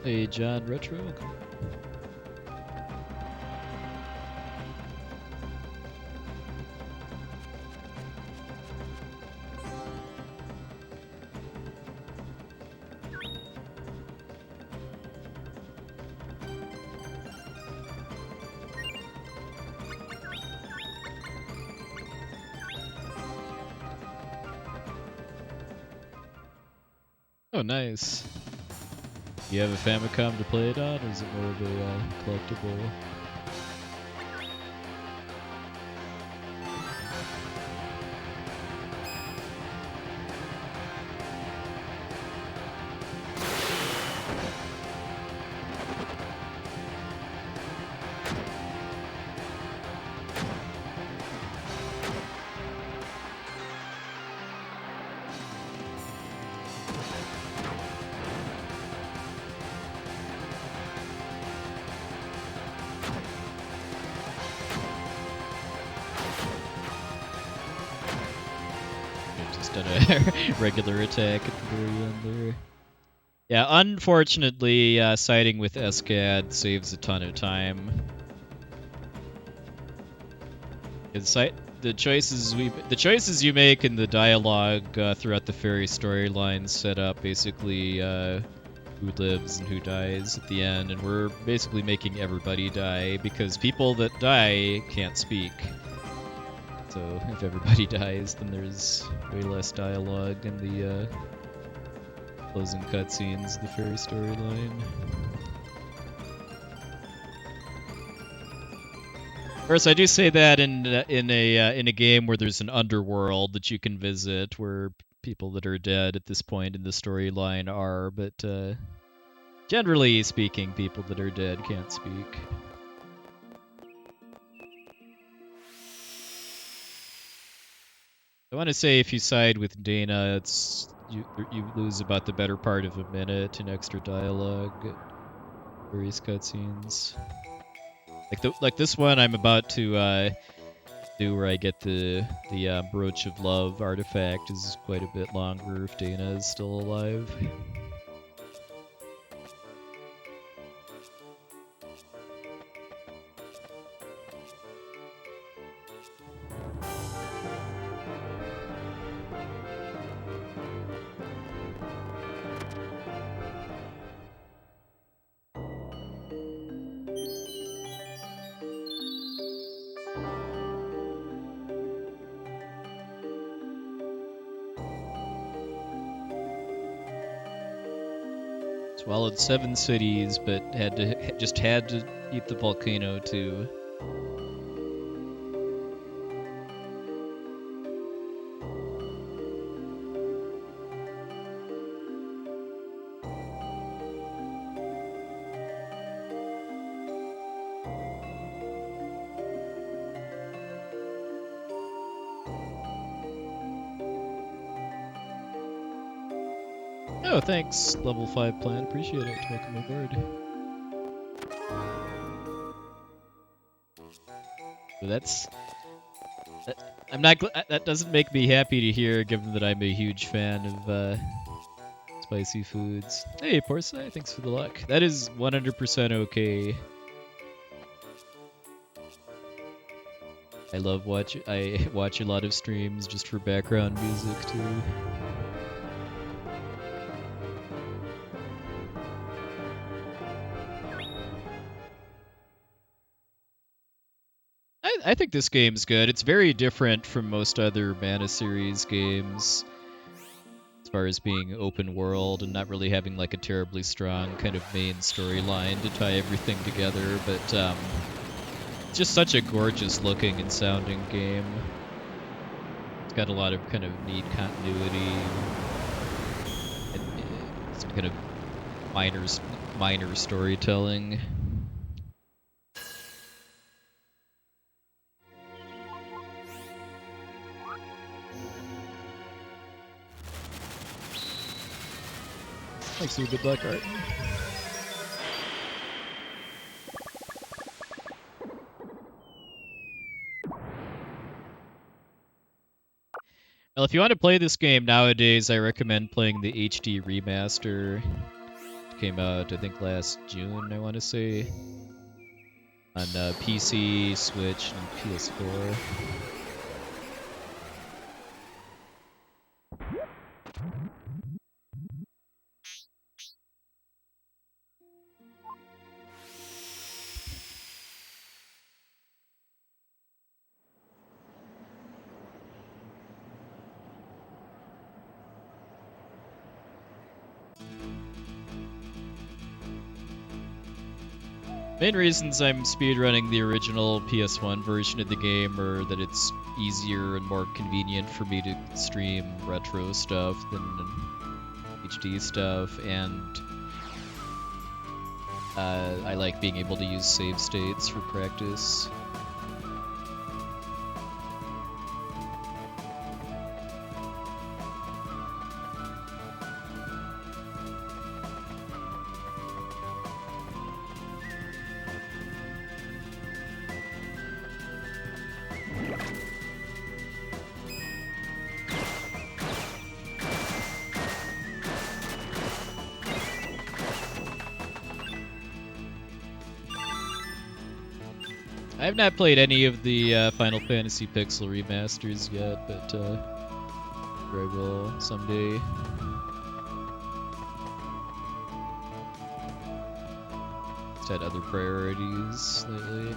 Hey, John Retro. Oh, nice. You have a Famicom to play it on, or is it more of a collectible? Done a regular attack at the very end there. Yeah, unfortunately, siding with SCAD saves a ton of time. The choices you make in the dialogue throughout the Faerie storyline set up basically who lives and who dies at the end, and we're basically making everybody die because people that die can't speak. So if everybody dies, then there's way less dialogue in the closing cutscenes of the Faerie storyline. Of course, I do say that in a game where there's an underworld that you can visit, where people that are dead at this point in the storyline are, but generally speaking, people that are dead can't speak. I want to say if you side with Dana, it's you lose about the better part of a minute in extra dialogue at various cutscenes. Like this one I'm about to do where I get the Brooch of Love artifact is quite a bit longer if Dana is still alive. Swallowed 7 cities, but had to eat the volcano too. Oh, thanks, level 5 plan. Appreciate it. Welcome aboard. So I'm not. That doesn't make me happy to hear, given that I'm a huge fan of spicy foods. Hey, Porsche, thanks for the luck. That is 100% okay. I watch a lot of streams just for background music too. I think this game's good. It's very different from most other Mana series games as far as being open world and not really having like a terribly strong kind of main storyline to tie everything together, but it's just such a gorgeous looking and sounding game. It's got a lot of kind of neat continuity and some kind of minor storytelling. Thanks for good luck, Art. Well, if you want to play this game nowadays, I recommend playing the HD remaster. It came out, I think, last June, I want to say, on PC, Switch, and PS4. Main reasons I'm speedrunning the original PS1 version of the game are that it's easier and more convenient for me to stream retro stuff than HD stuff, and I like being able to use save states for practice. I have not played any of the Final Fantasy Pixel remasters yet, but I will someday. Just had other priorities lately.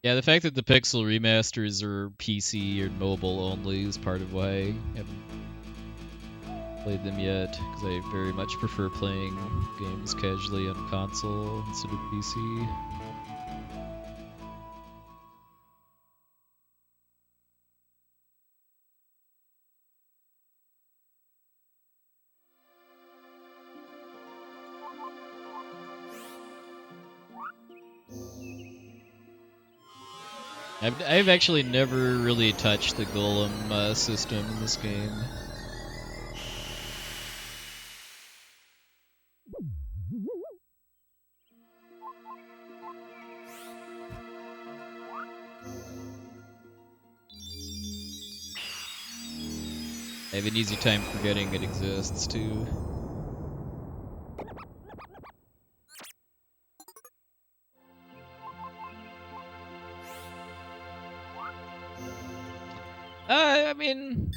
Yeah, the fact that the Pixel remasters are PC or mobile only is part of why I haven't played them yet, because I very much prefer playing games casually on console instead of PC. I've actually never really touched the golem system in this game. I have an easy time forgetting it exists, too. I mean,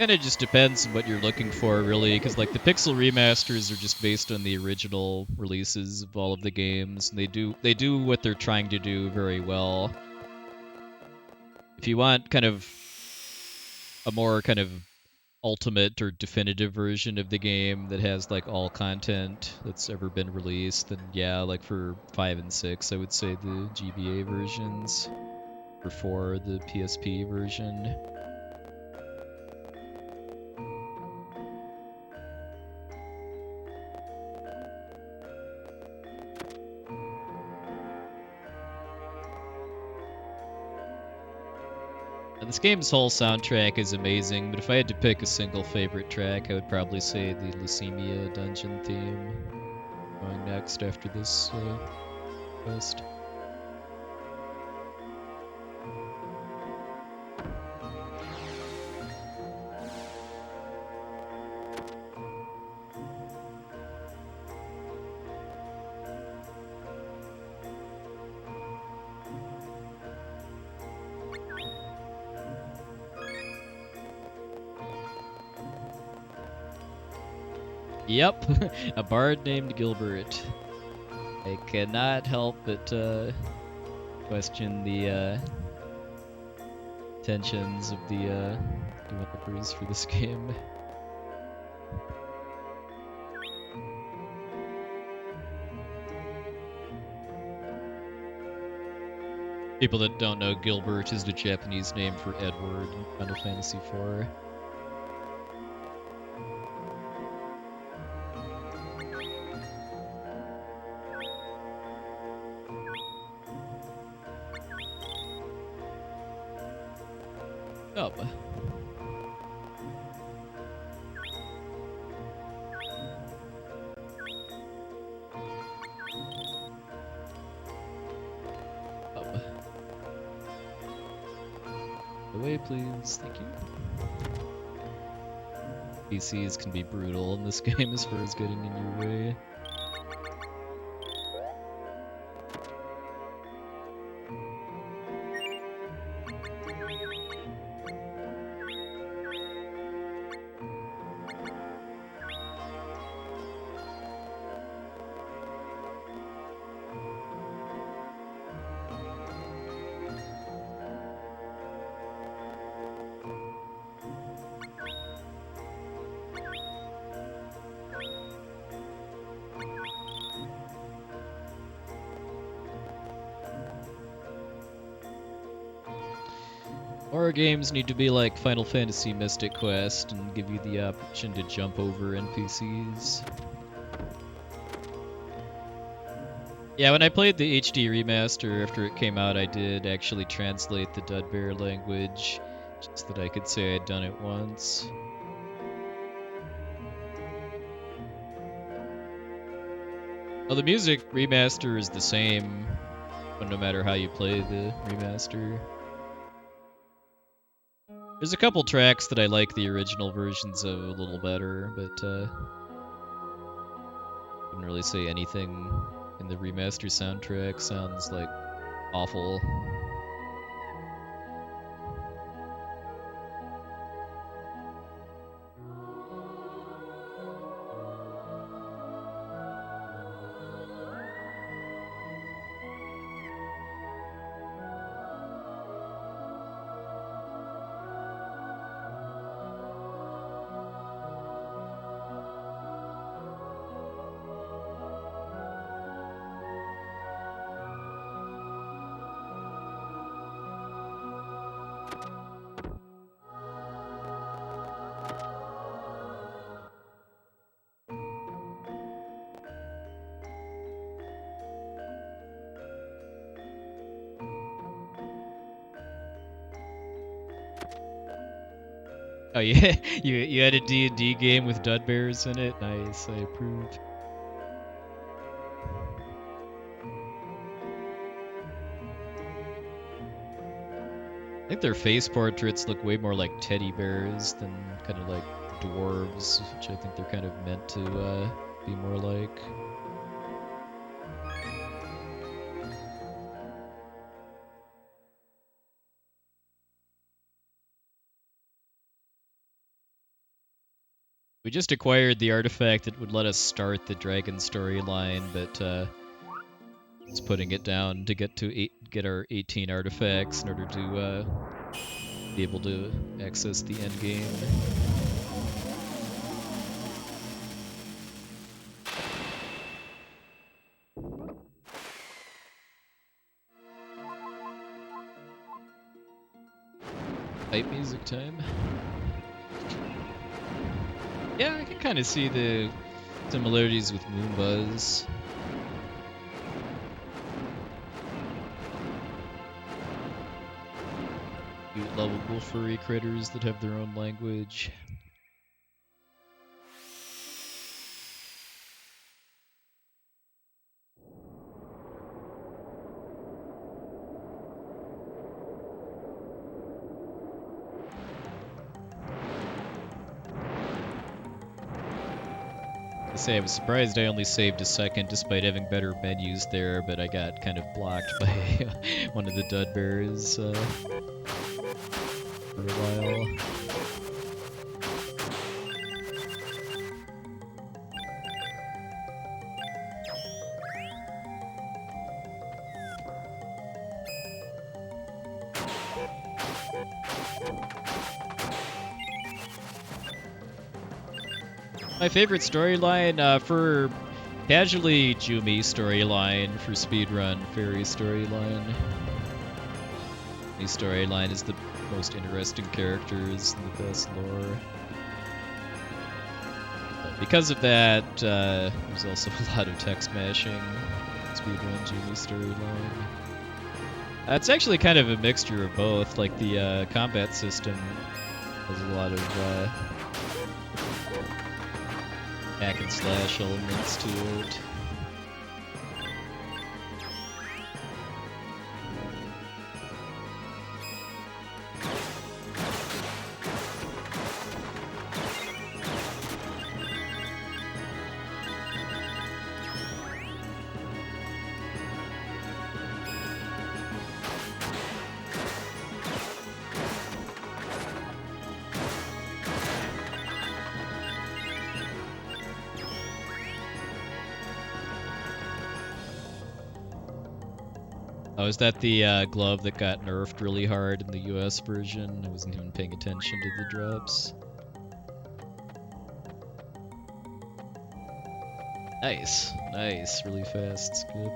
Kind of just depends on what you're looking for, really, because like the pixel remasters are just based on the original releases of all of the games, and they do what they're trying to do very well. If you want kind of a more kind of ultimate or definitive version of the game that has like all content that's ever been released, then yeah, like for 5 and 6, I would say the GBA versions. For 4, the PSP version. And this game's whole soundtrack is amazing, but if I had to pick a single favorite track, I would probably say the Leucemia dungeon theme. Going next after this quest. Yep, a bard named Gilbert. I cannot help but question the tensions of the developers for this game. People that don't know, Gilbert is the Japanese name for Edward in Final Fantasy IV. Oh. Away, please. Thank you. PCs can be brutal in this game as far as getting in your way. Horror games need to be like Final Fantasy Mystic Quest and give you the option to jump over NPCs. Yeah, when I played the HD remaster after it came out, I did actually translate the Dudbear language, just that I could say I'd done it once. Well, the music remaster is the same, but no matter how you play the remaster. There's a couple tracks that I like the original versions of a little better, but wouldn't really say anything in the remaster soundtrack sounds like awful. Oh yeah, you had a D&D game with Dudbears in it? Nice, I approve. I think their face portraits look way more like teddy bears than kind of like dwarves, which I think they're kind of meant to be more like. We just acquired the artifact that would let us start the dragon storyline, but it's putting it down to get our 18 artifacts in order to be able to access the end game. Fight music time. Yeah, I can kind of see the similarities with Moonbuzz. Cute, lovable furry critters that have their own language. I was surprised I only saved a second despite having better menus there, but I got kind of blocked by one of the dud bears for a while. My favorite storyline for casually Jumi storyline for Speedrun, Faerie storyline. The storyline is the most interesting characters and the best lore. But because of that, there's also a lot of text mashing. Speedrun Jumi storyline. It's actually kind of a mixture of both. Like the combat system has a lot of hack and slash elements to it. Oh, is that the glove that got nerfed really hard in the US version? I wasn't even paying attention to the drops. Nice, nice, really fast skip.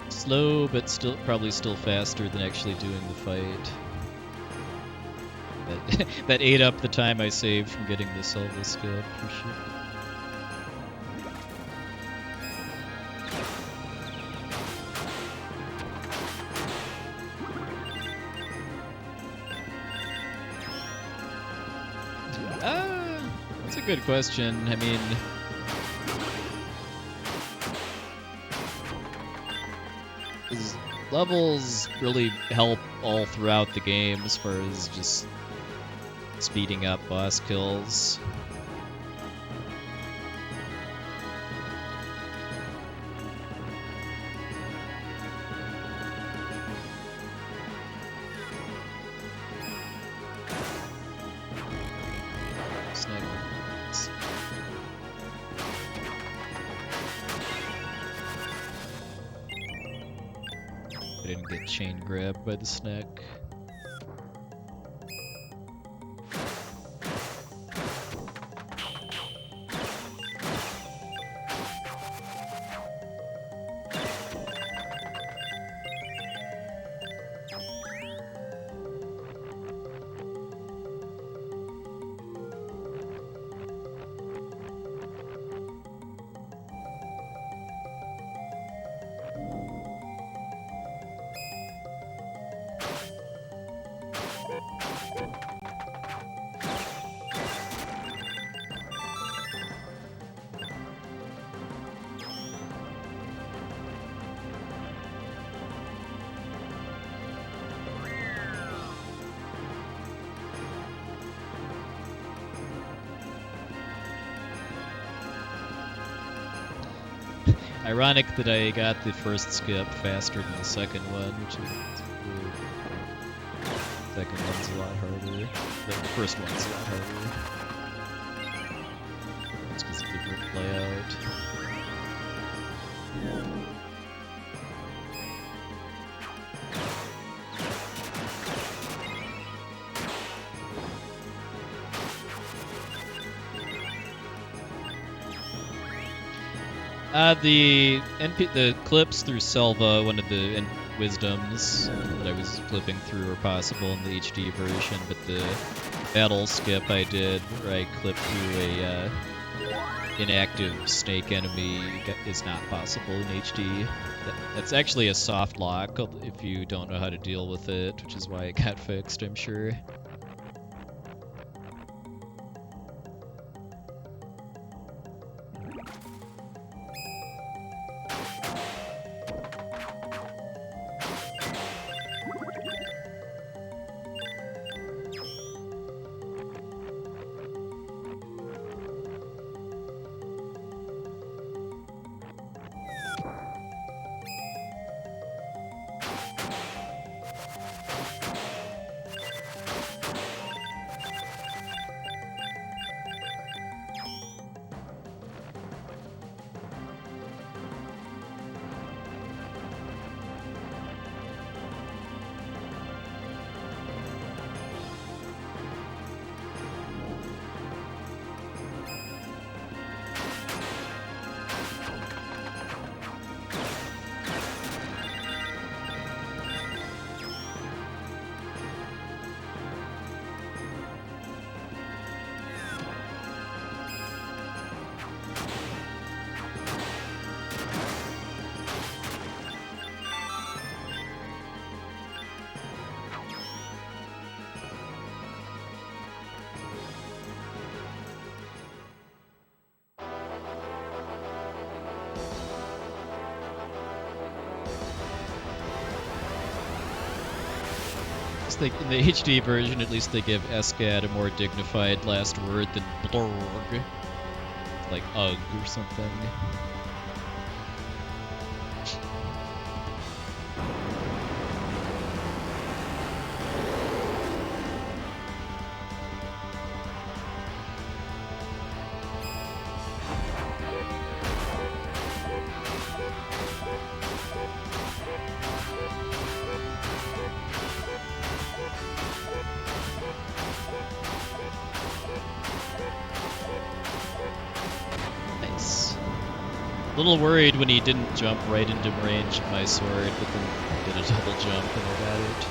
Slow, but probably still faster than actually doing the fight. That ate up the time I saved from getting the Selva skip, for sure. That's a good question. I mean, levels really help all throughout the game as far as just speeding up boss kills. I didn't get chain grabbed by the snack. ironic that I got the first skip faster than the second one, which is weird. The second one's a lot harder. The first one's a lot harder. It's because of different layout. The clips through Selva, one of the wisdoms that I was flipping through, are possible in the HD version, but the battle skip I did, where I clipped through a inactive snake enemy, is not possible in HD. That's actually a soft lock if you don't know how to deal with it, which is why it got fixed, I'm sure. In the HD version, at least they give Escad a more dignified last word than blurg, like ugh or something. A little worried when he didn't jump right into range of my sword, but then did a double jump and I got it.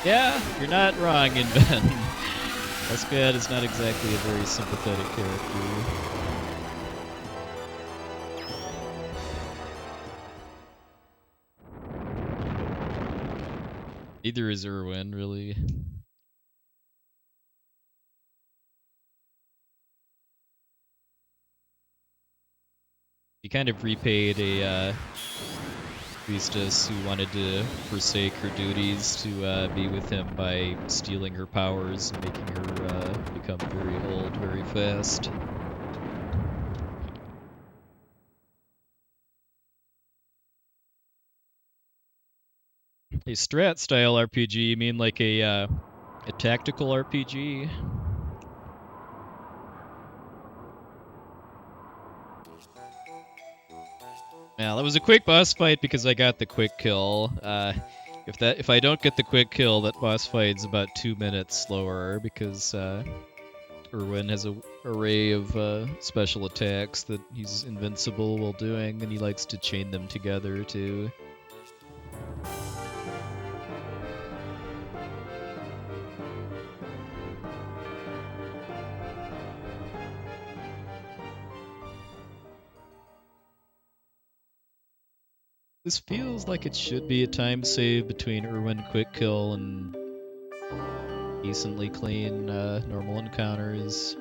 Yeah, you're not wrong, Inven. Escad is not exactly a very sympathetic character. Neither is Irwin, really. He kind of repaid a priestess who wanted to forsake her duties to be with him by stealing her powers and making her become very old very fast. A strat-style RPG, you mean like a tactical RPG? Yeah, that was a quick boss fight because I got the quick kill. If I don't get the quick kill, that boss fight's about 2 minutes slower because Irwin has an array of special attacks that he's invincible while doing, and he likes to chain them together too. This feels like it should be a time save between Irwin quick kill and decently clean normal encounters.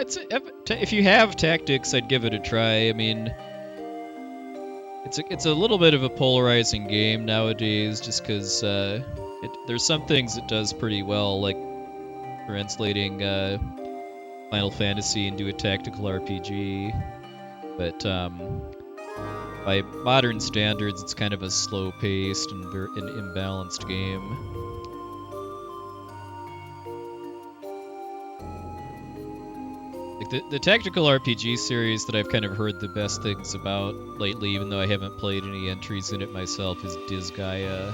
if you have tactics, I'd give it a try. I mean, it's a little bit of a polarizing game nowadays, just because there's some things it does pretty well, like translating Final Fantasy into a tactical RPG. But by modern standards, it's kind of a slow-paced and imbalanced game. Like the tactical RPG series that I've kind of heard the best things about lately, even though I haven't played any entries in it myself, is Disgaea.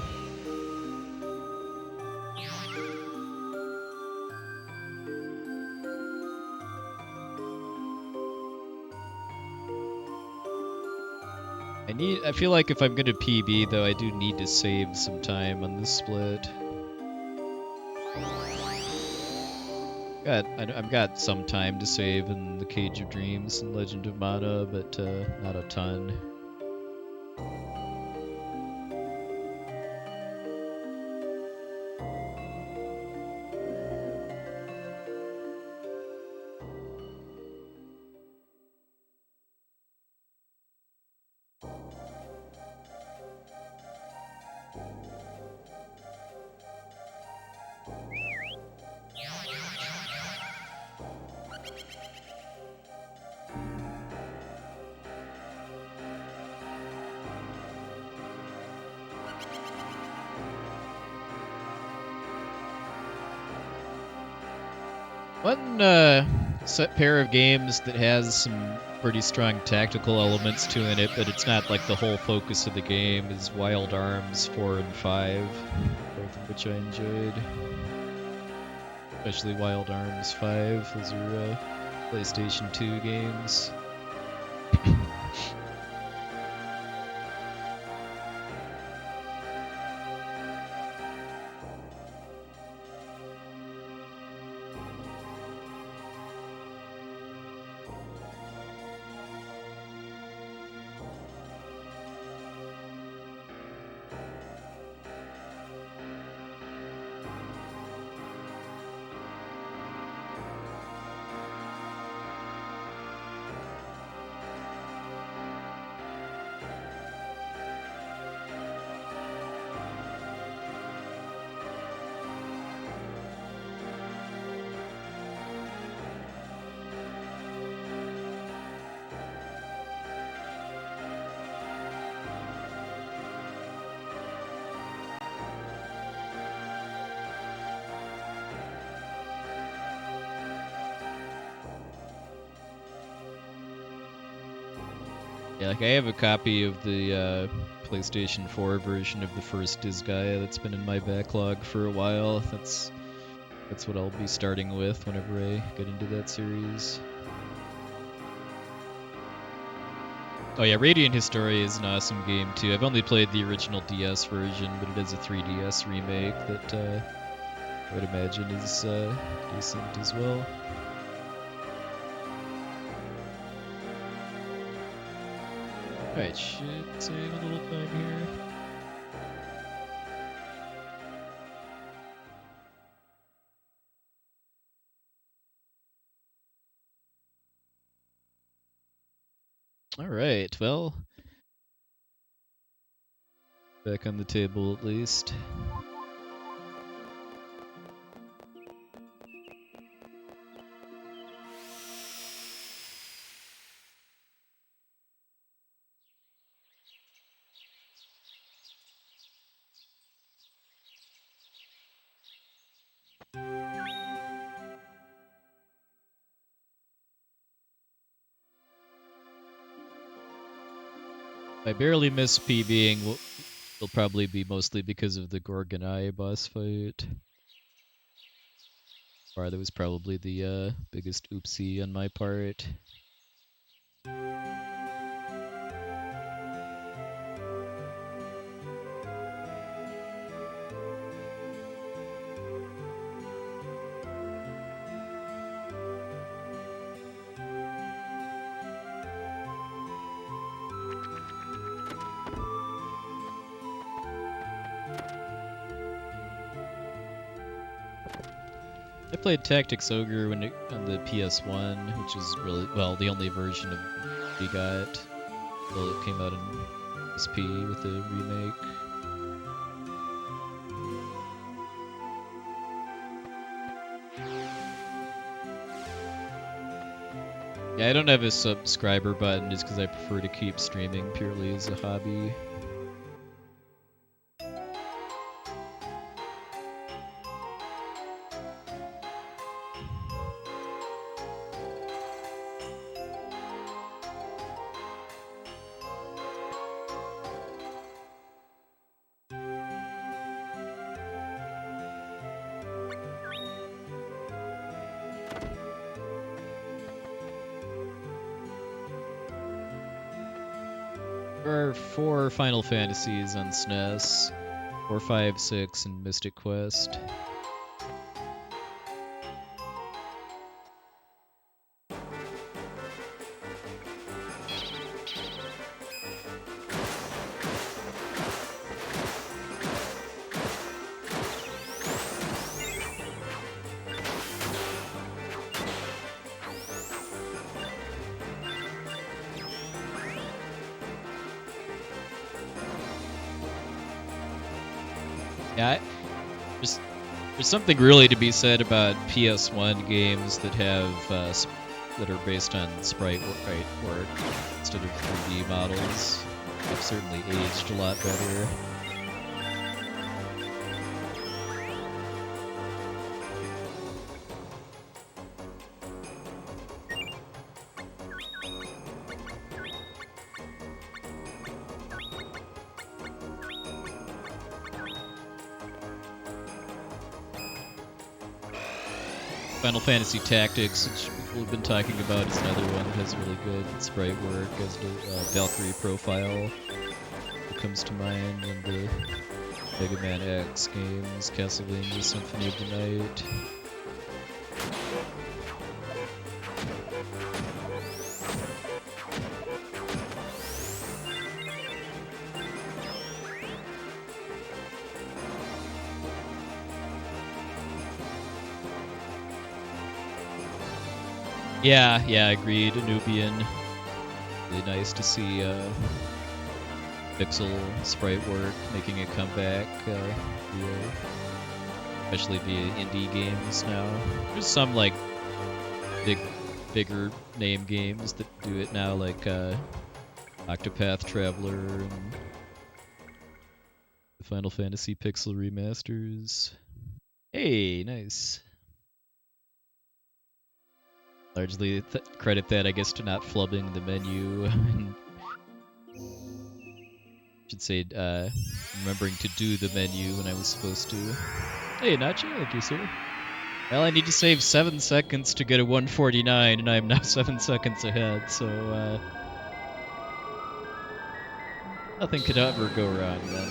I feel like if I'm gonna PB though, I do need to save some time on this split. I've got some time to save in the Cage of Dreams and Legend of Mana, but not a ton. One set pair of games that has some pretty strong tactical elements to it, but it's not like the whole focus of the game, is Wild Arms 4 and 5, both of which I enjoyed. Especially Wild Arms 5, those are PlayStation 2 games. Yeah, like I have a copy of the PlayStation 4 version of the first Disgaea that's been in my backlog for a while. That's what I'll be starting with whenever I get into that series. Oh yeah, Radiant Historia is an awesome game too. I've only played the original DS version, but it is a 3DS remake that I would imagine is decent as well. Alright, should save a little time here. Alright, well, back on the table at least. I barely miss PBing. It'll probably be mostly because of the Gorgonai boss fight. Or that was probably the biggest oopsie on my part. I played Tactics Ogre on the PS1, which is really, well, the only version of we got. Well, it came out in SP with the remake. Yeah, I don't have a subscriber button just because I prefer to keep streaming purely as a hobby. There are 4 Final Fantasies on SNES, 4, 5, 6, and Mystic Quest. Yeah, there's something really to be said about PS1 games that have that are based on sprite work instead of 3D models. They've certainly aged a lot better. Final Fantasy Tactics, which people have been talking about, is another one that has really good sprite work, as the Valkyrie profile that comes to mind, and the Mega Man X games, Castlevania Symphony of the Night. Yeah, agreed. Nubian. Really nice to see pixel sprite work making a comeback, especially via indie games now. There's some like bigger name games that do it now, like Octopath Traveler and the Final Fantasy Pixel remasters. Hey, nice. Largely credit that, I guess, to not flubbing the menu. Should say, remembering to do the menu when I was supposed to. Hey, Nacho, thank you, sir. Well, I need to save 7 seconds to get a 149, and I am now 7 seconds ahead, so, nothing could ever go wrong then.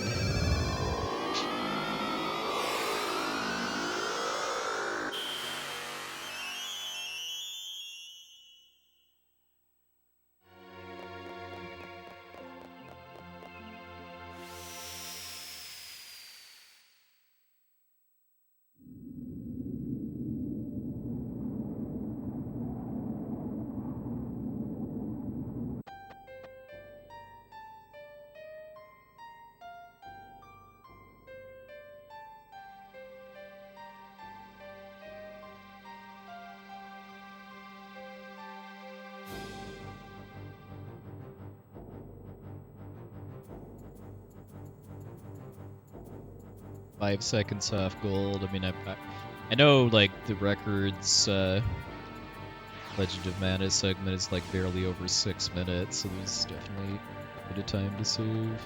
5 seconds off gold. I mean, I know, like, the records, Legend of Mana segment is, like, barely over 6 minutes, so there's definitely a bit of time to save.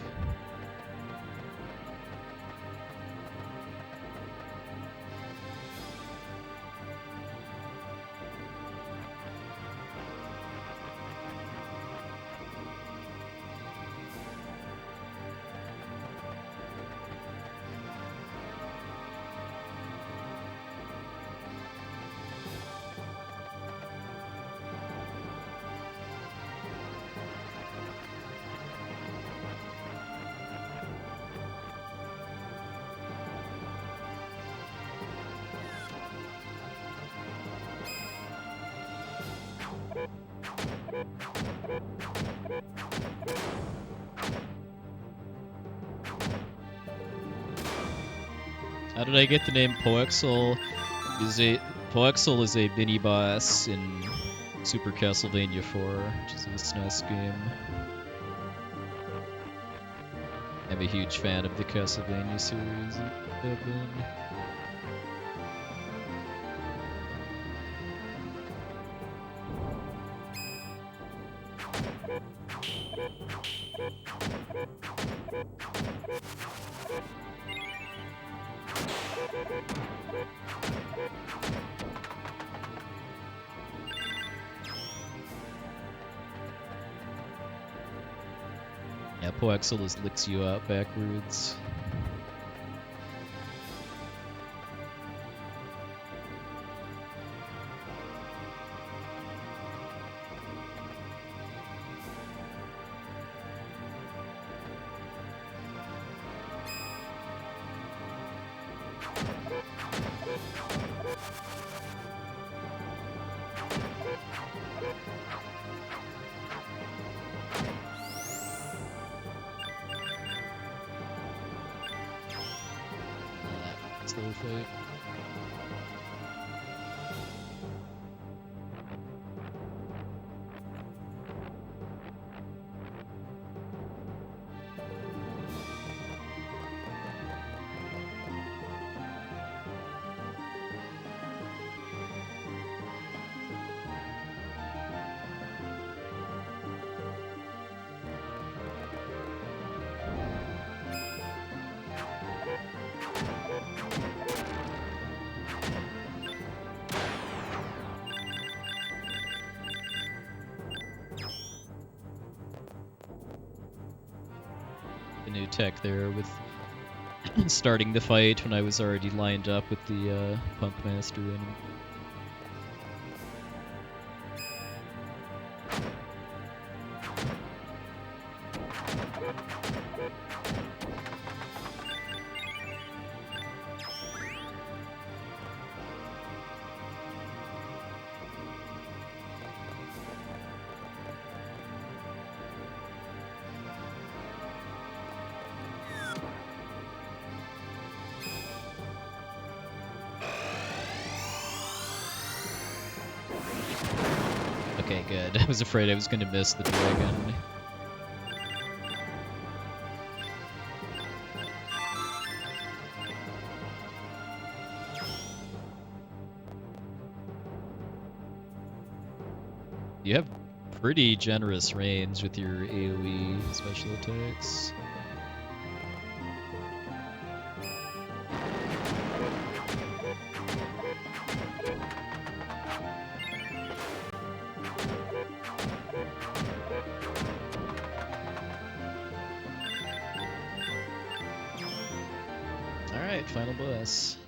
How did I get the name Poexel? Poexel is a mini boss in Super Castlevania 4, which is a SNES game. I'm a huge fan of the Castlevania series. Have been. Yeah, Poexel just licks you out backwards. Slow fight. The new tech there with starting the fight when I was already lined up with the Punk Master enemy. Okay, good. I was afraid I was going to miss the dragon. You have pretty generous range with your AoE special attacks. Alright, final boss.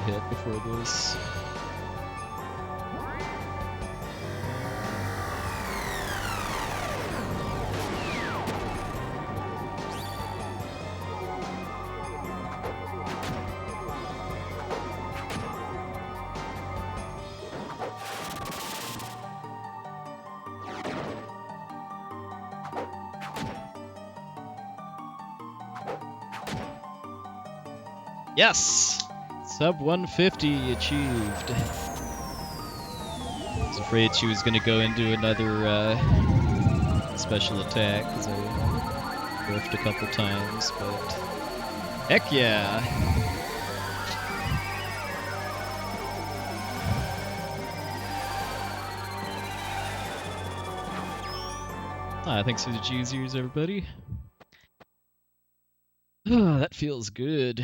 Hit before this. Yes! Sub 150 achieved. I was afraid she was going to go into another special attack because I riffed a couple times, but heck yeah! Thanks for the cheesies, everybody. Oh, that feels good.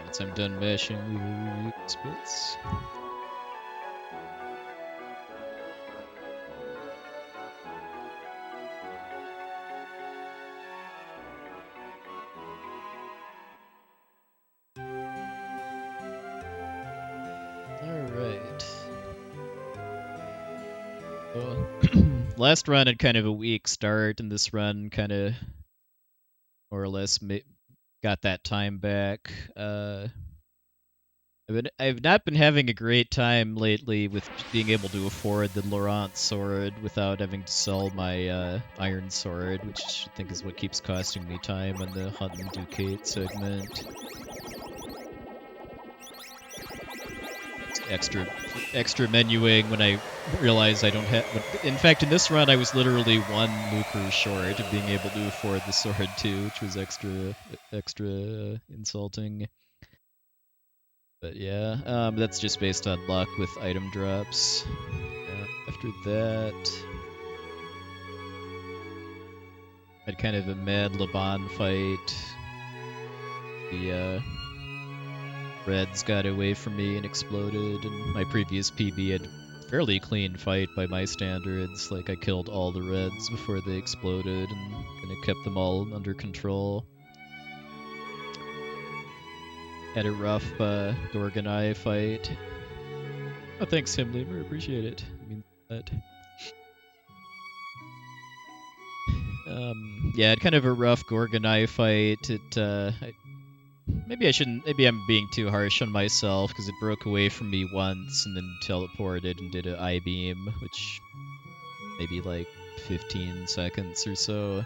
Once I'm done mashing, we will review the splits. Alright. Well, last run had kind of a weak start, and this run kind of more or less got that time back. I've not been having a great time lately with being able to afford the Laurent sword without having to sell my iron sword, which I think is what keeps costing me time on the Hunt and Ducate segment. Extra menuing when I realize I don't have. In fact, in this run, I was literally one lucre short of being able to afford the sword too, which was extra insulting. But yeah, that's just based on luck with item drops. After that, had kind of a mad Laban fight. The Reds got away from me and exploded, and my previous PB had a fairly clean fight by my standards. Like, I killed all the Reds before they exploded and kind of kept them all under control. Had a rough Gorgonai fight. Oh, thanks, Himlimer. Appreciate it. I mean that. Yeah, had kind of a rough Gorgonai fight. Maybe I shouldn't. Maybe I'm being too harsh on myself because it broke away from me once and then teleported and did an I-beam, which maybe like 15 seconds or so.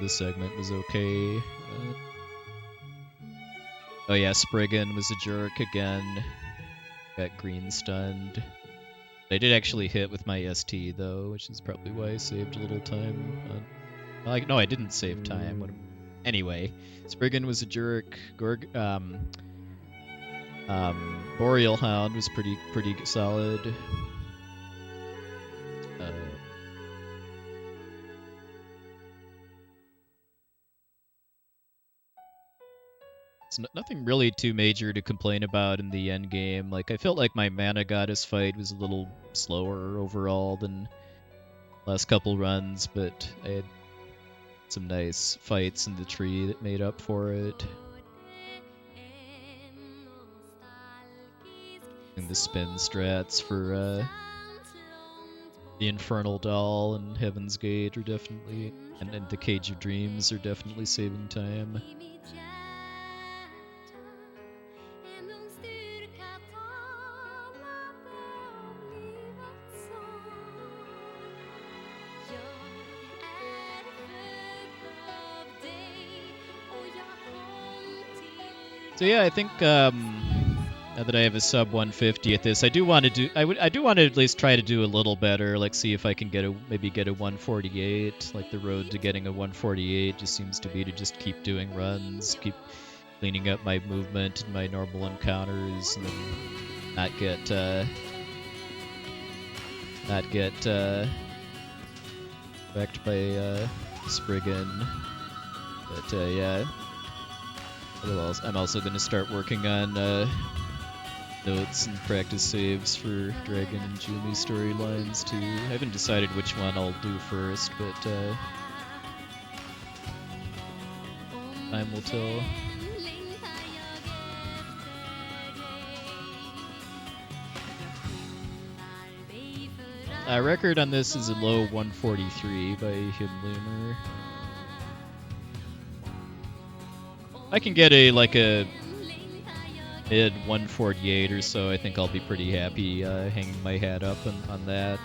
This segment was okay. Oh yeah, Spriggan was a jerk again. Got green stunned. I did actually hit with my ST though, which is probably why I saved a little time. No, I didn't save time. Anyway, Spriggan was a jerk. Boreal Hound was pretty solid. It's nothing really too major to complain about in the end game. Like, I felt like my Mana Goddess fight was a little slower overall than last couple runs, but I had some nice fights in the tree that made up for it. And the spin strats for the Infernal Doll and Heaven's Gate are definitely, and the Cage of Dreams are definitely saving time. So yeah, I think now that I have a sub 150 at this, I do want to at least try to do a little better. Like, see if I can maybe get a 148. Like, the road to getting a 148 just seems to be to just keep doing runs, keep cleaning up my movement and my normal encounters, and then not get wrecked by Spriggan. But yeah. I'm also going to start working on notes and practice saves for Dragon and Jumi storylines too. I haven't decided which one I'll do first, but time will tell. Record on this is a low 143 by Himlimer. I can get a mid 148 or so, I think I'll be pretty happy hanging my hat up on that.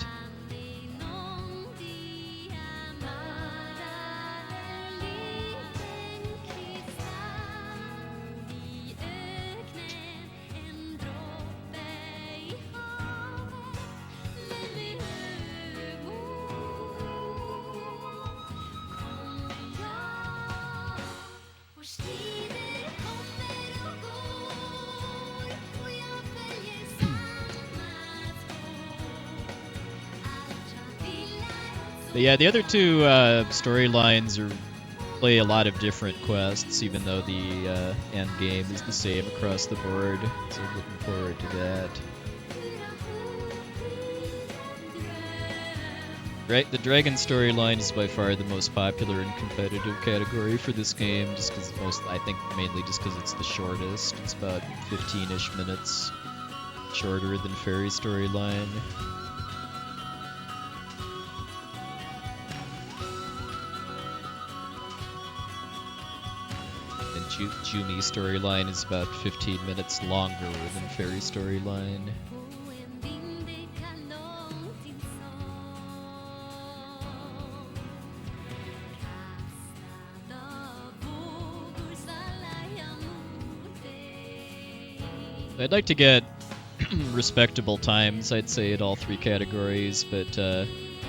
But yeah, the other two storylines play a lot of different quests, even though the end game is the same across the board. So I'm looking forward to that. Right, the Dragon storyline is by far the most popular and competitive category for this game, just because I think mainly just because it's the shortest. It's about 15-ish minutes shorter than Faerie storyline. Jumi storyline is about 15 minutes longer than Faerie storyline. I'd like to get respectable times, I'd say, at all three categories, but I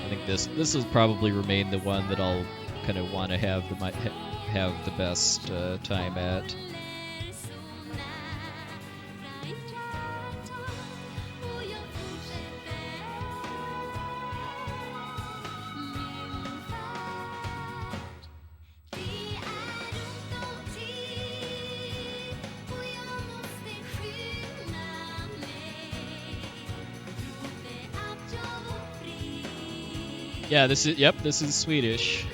think this will probably remain the one that I'll kind of want to have the best time at. Yeah, this is Swedish.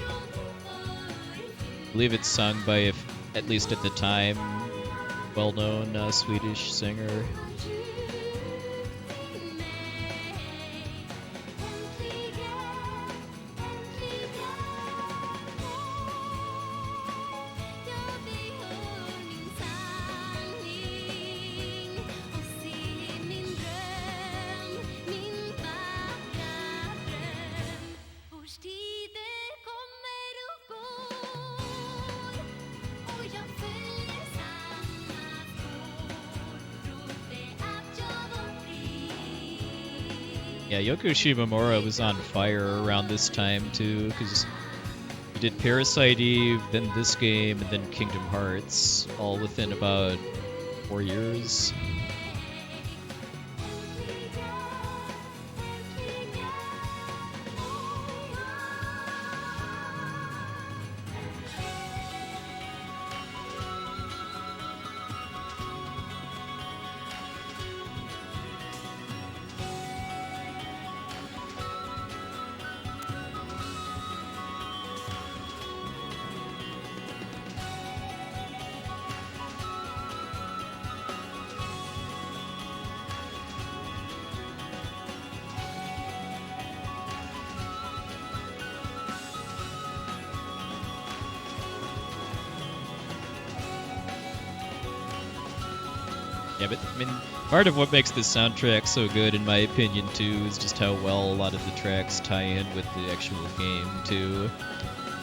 I believe it's sung by, at least at the time, well-known Swedish singer. Yeah, Yoko Shimomura was on fire around this time too, because he did Parasite Eve, then this game, and then Kingdom Hearts, all within about 4 years. Yeah, but I mean, part of what makes this soundtrack so good, in my opinion, too, is just how well a lot of the tracks tie in with the actual game, too.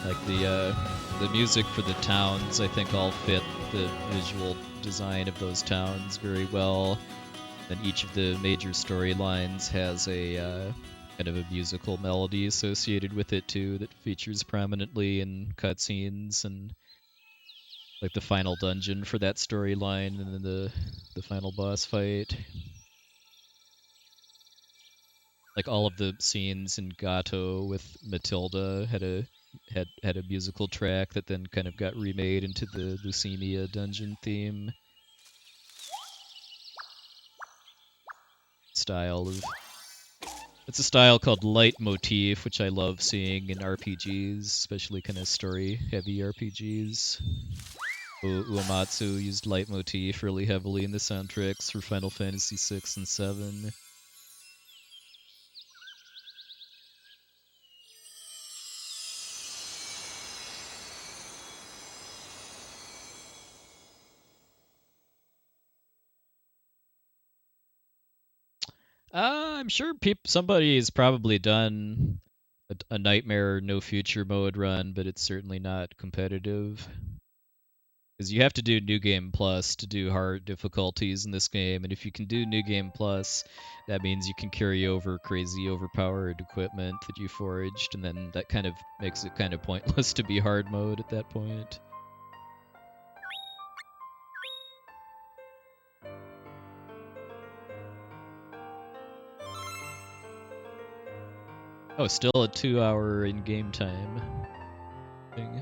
Like the music for the towns, I think, all fit the visual design of those towns very well. And each of the major storylines has a kind of a musical melody associated with it, too, that features prominently in cutscenes and like the final dungeon for that storyline, and then the final boss fight. Like all of the scenes in Gato with Matilda had a musical track that then kind of got remade into the Leucemia dungeon theme style of. It's a style called leitmotif, which I love seeing in RPGs, especially kind of story-heavy RPGs. Uematsu used leitmotif really heavily in the soundtracks for Final Fantasy VI and VII. I'm sure somebody has probably done a Nightmare No Future mode run, but it's certainly not competitive. Because you have to do New Game Plus to do hard difficulties in this game, and if you can do New Game Plus, that means you can carry over crazy overpowered equipment that you foraged, and then that kind of makes it kind of pointless to be hard mode at that point. Oh, still a 2-hour in-game time thing.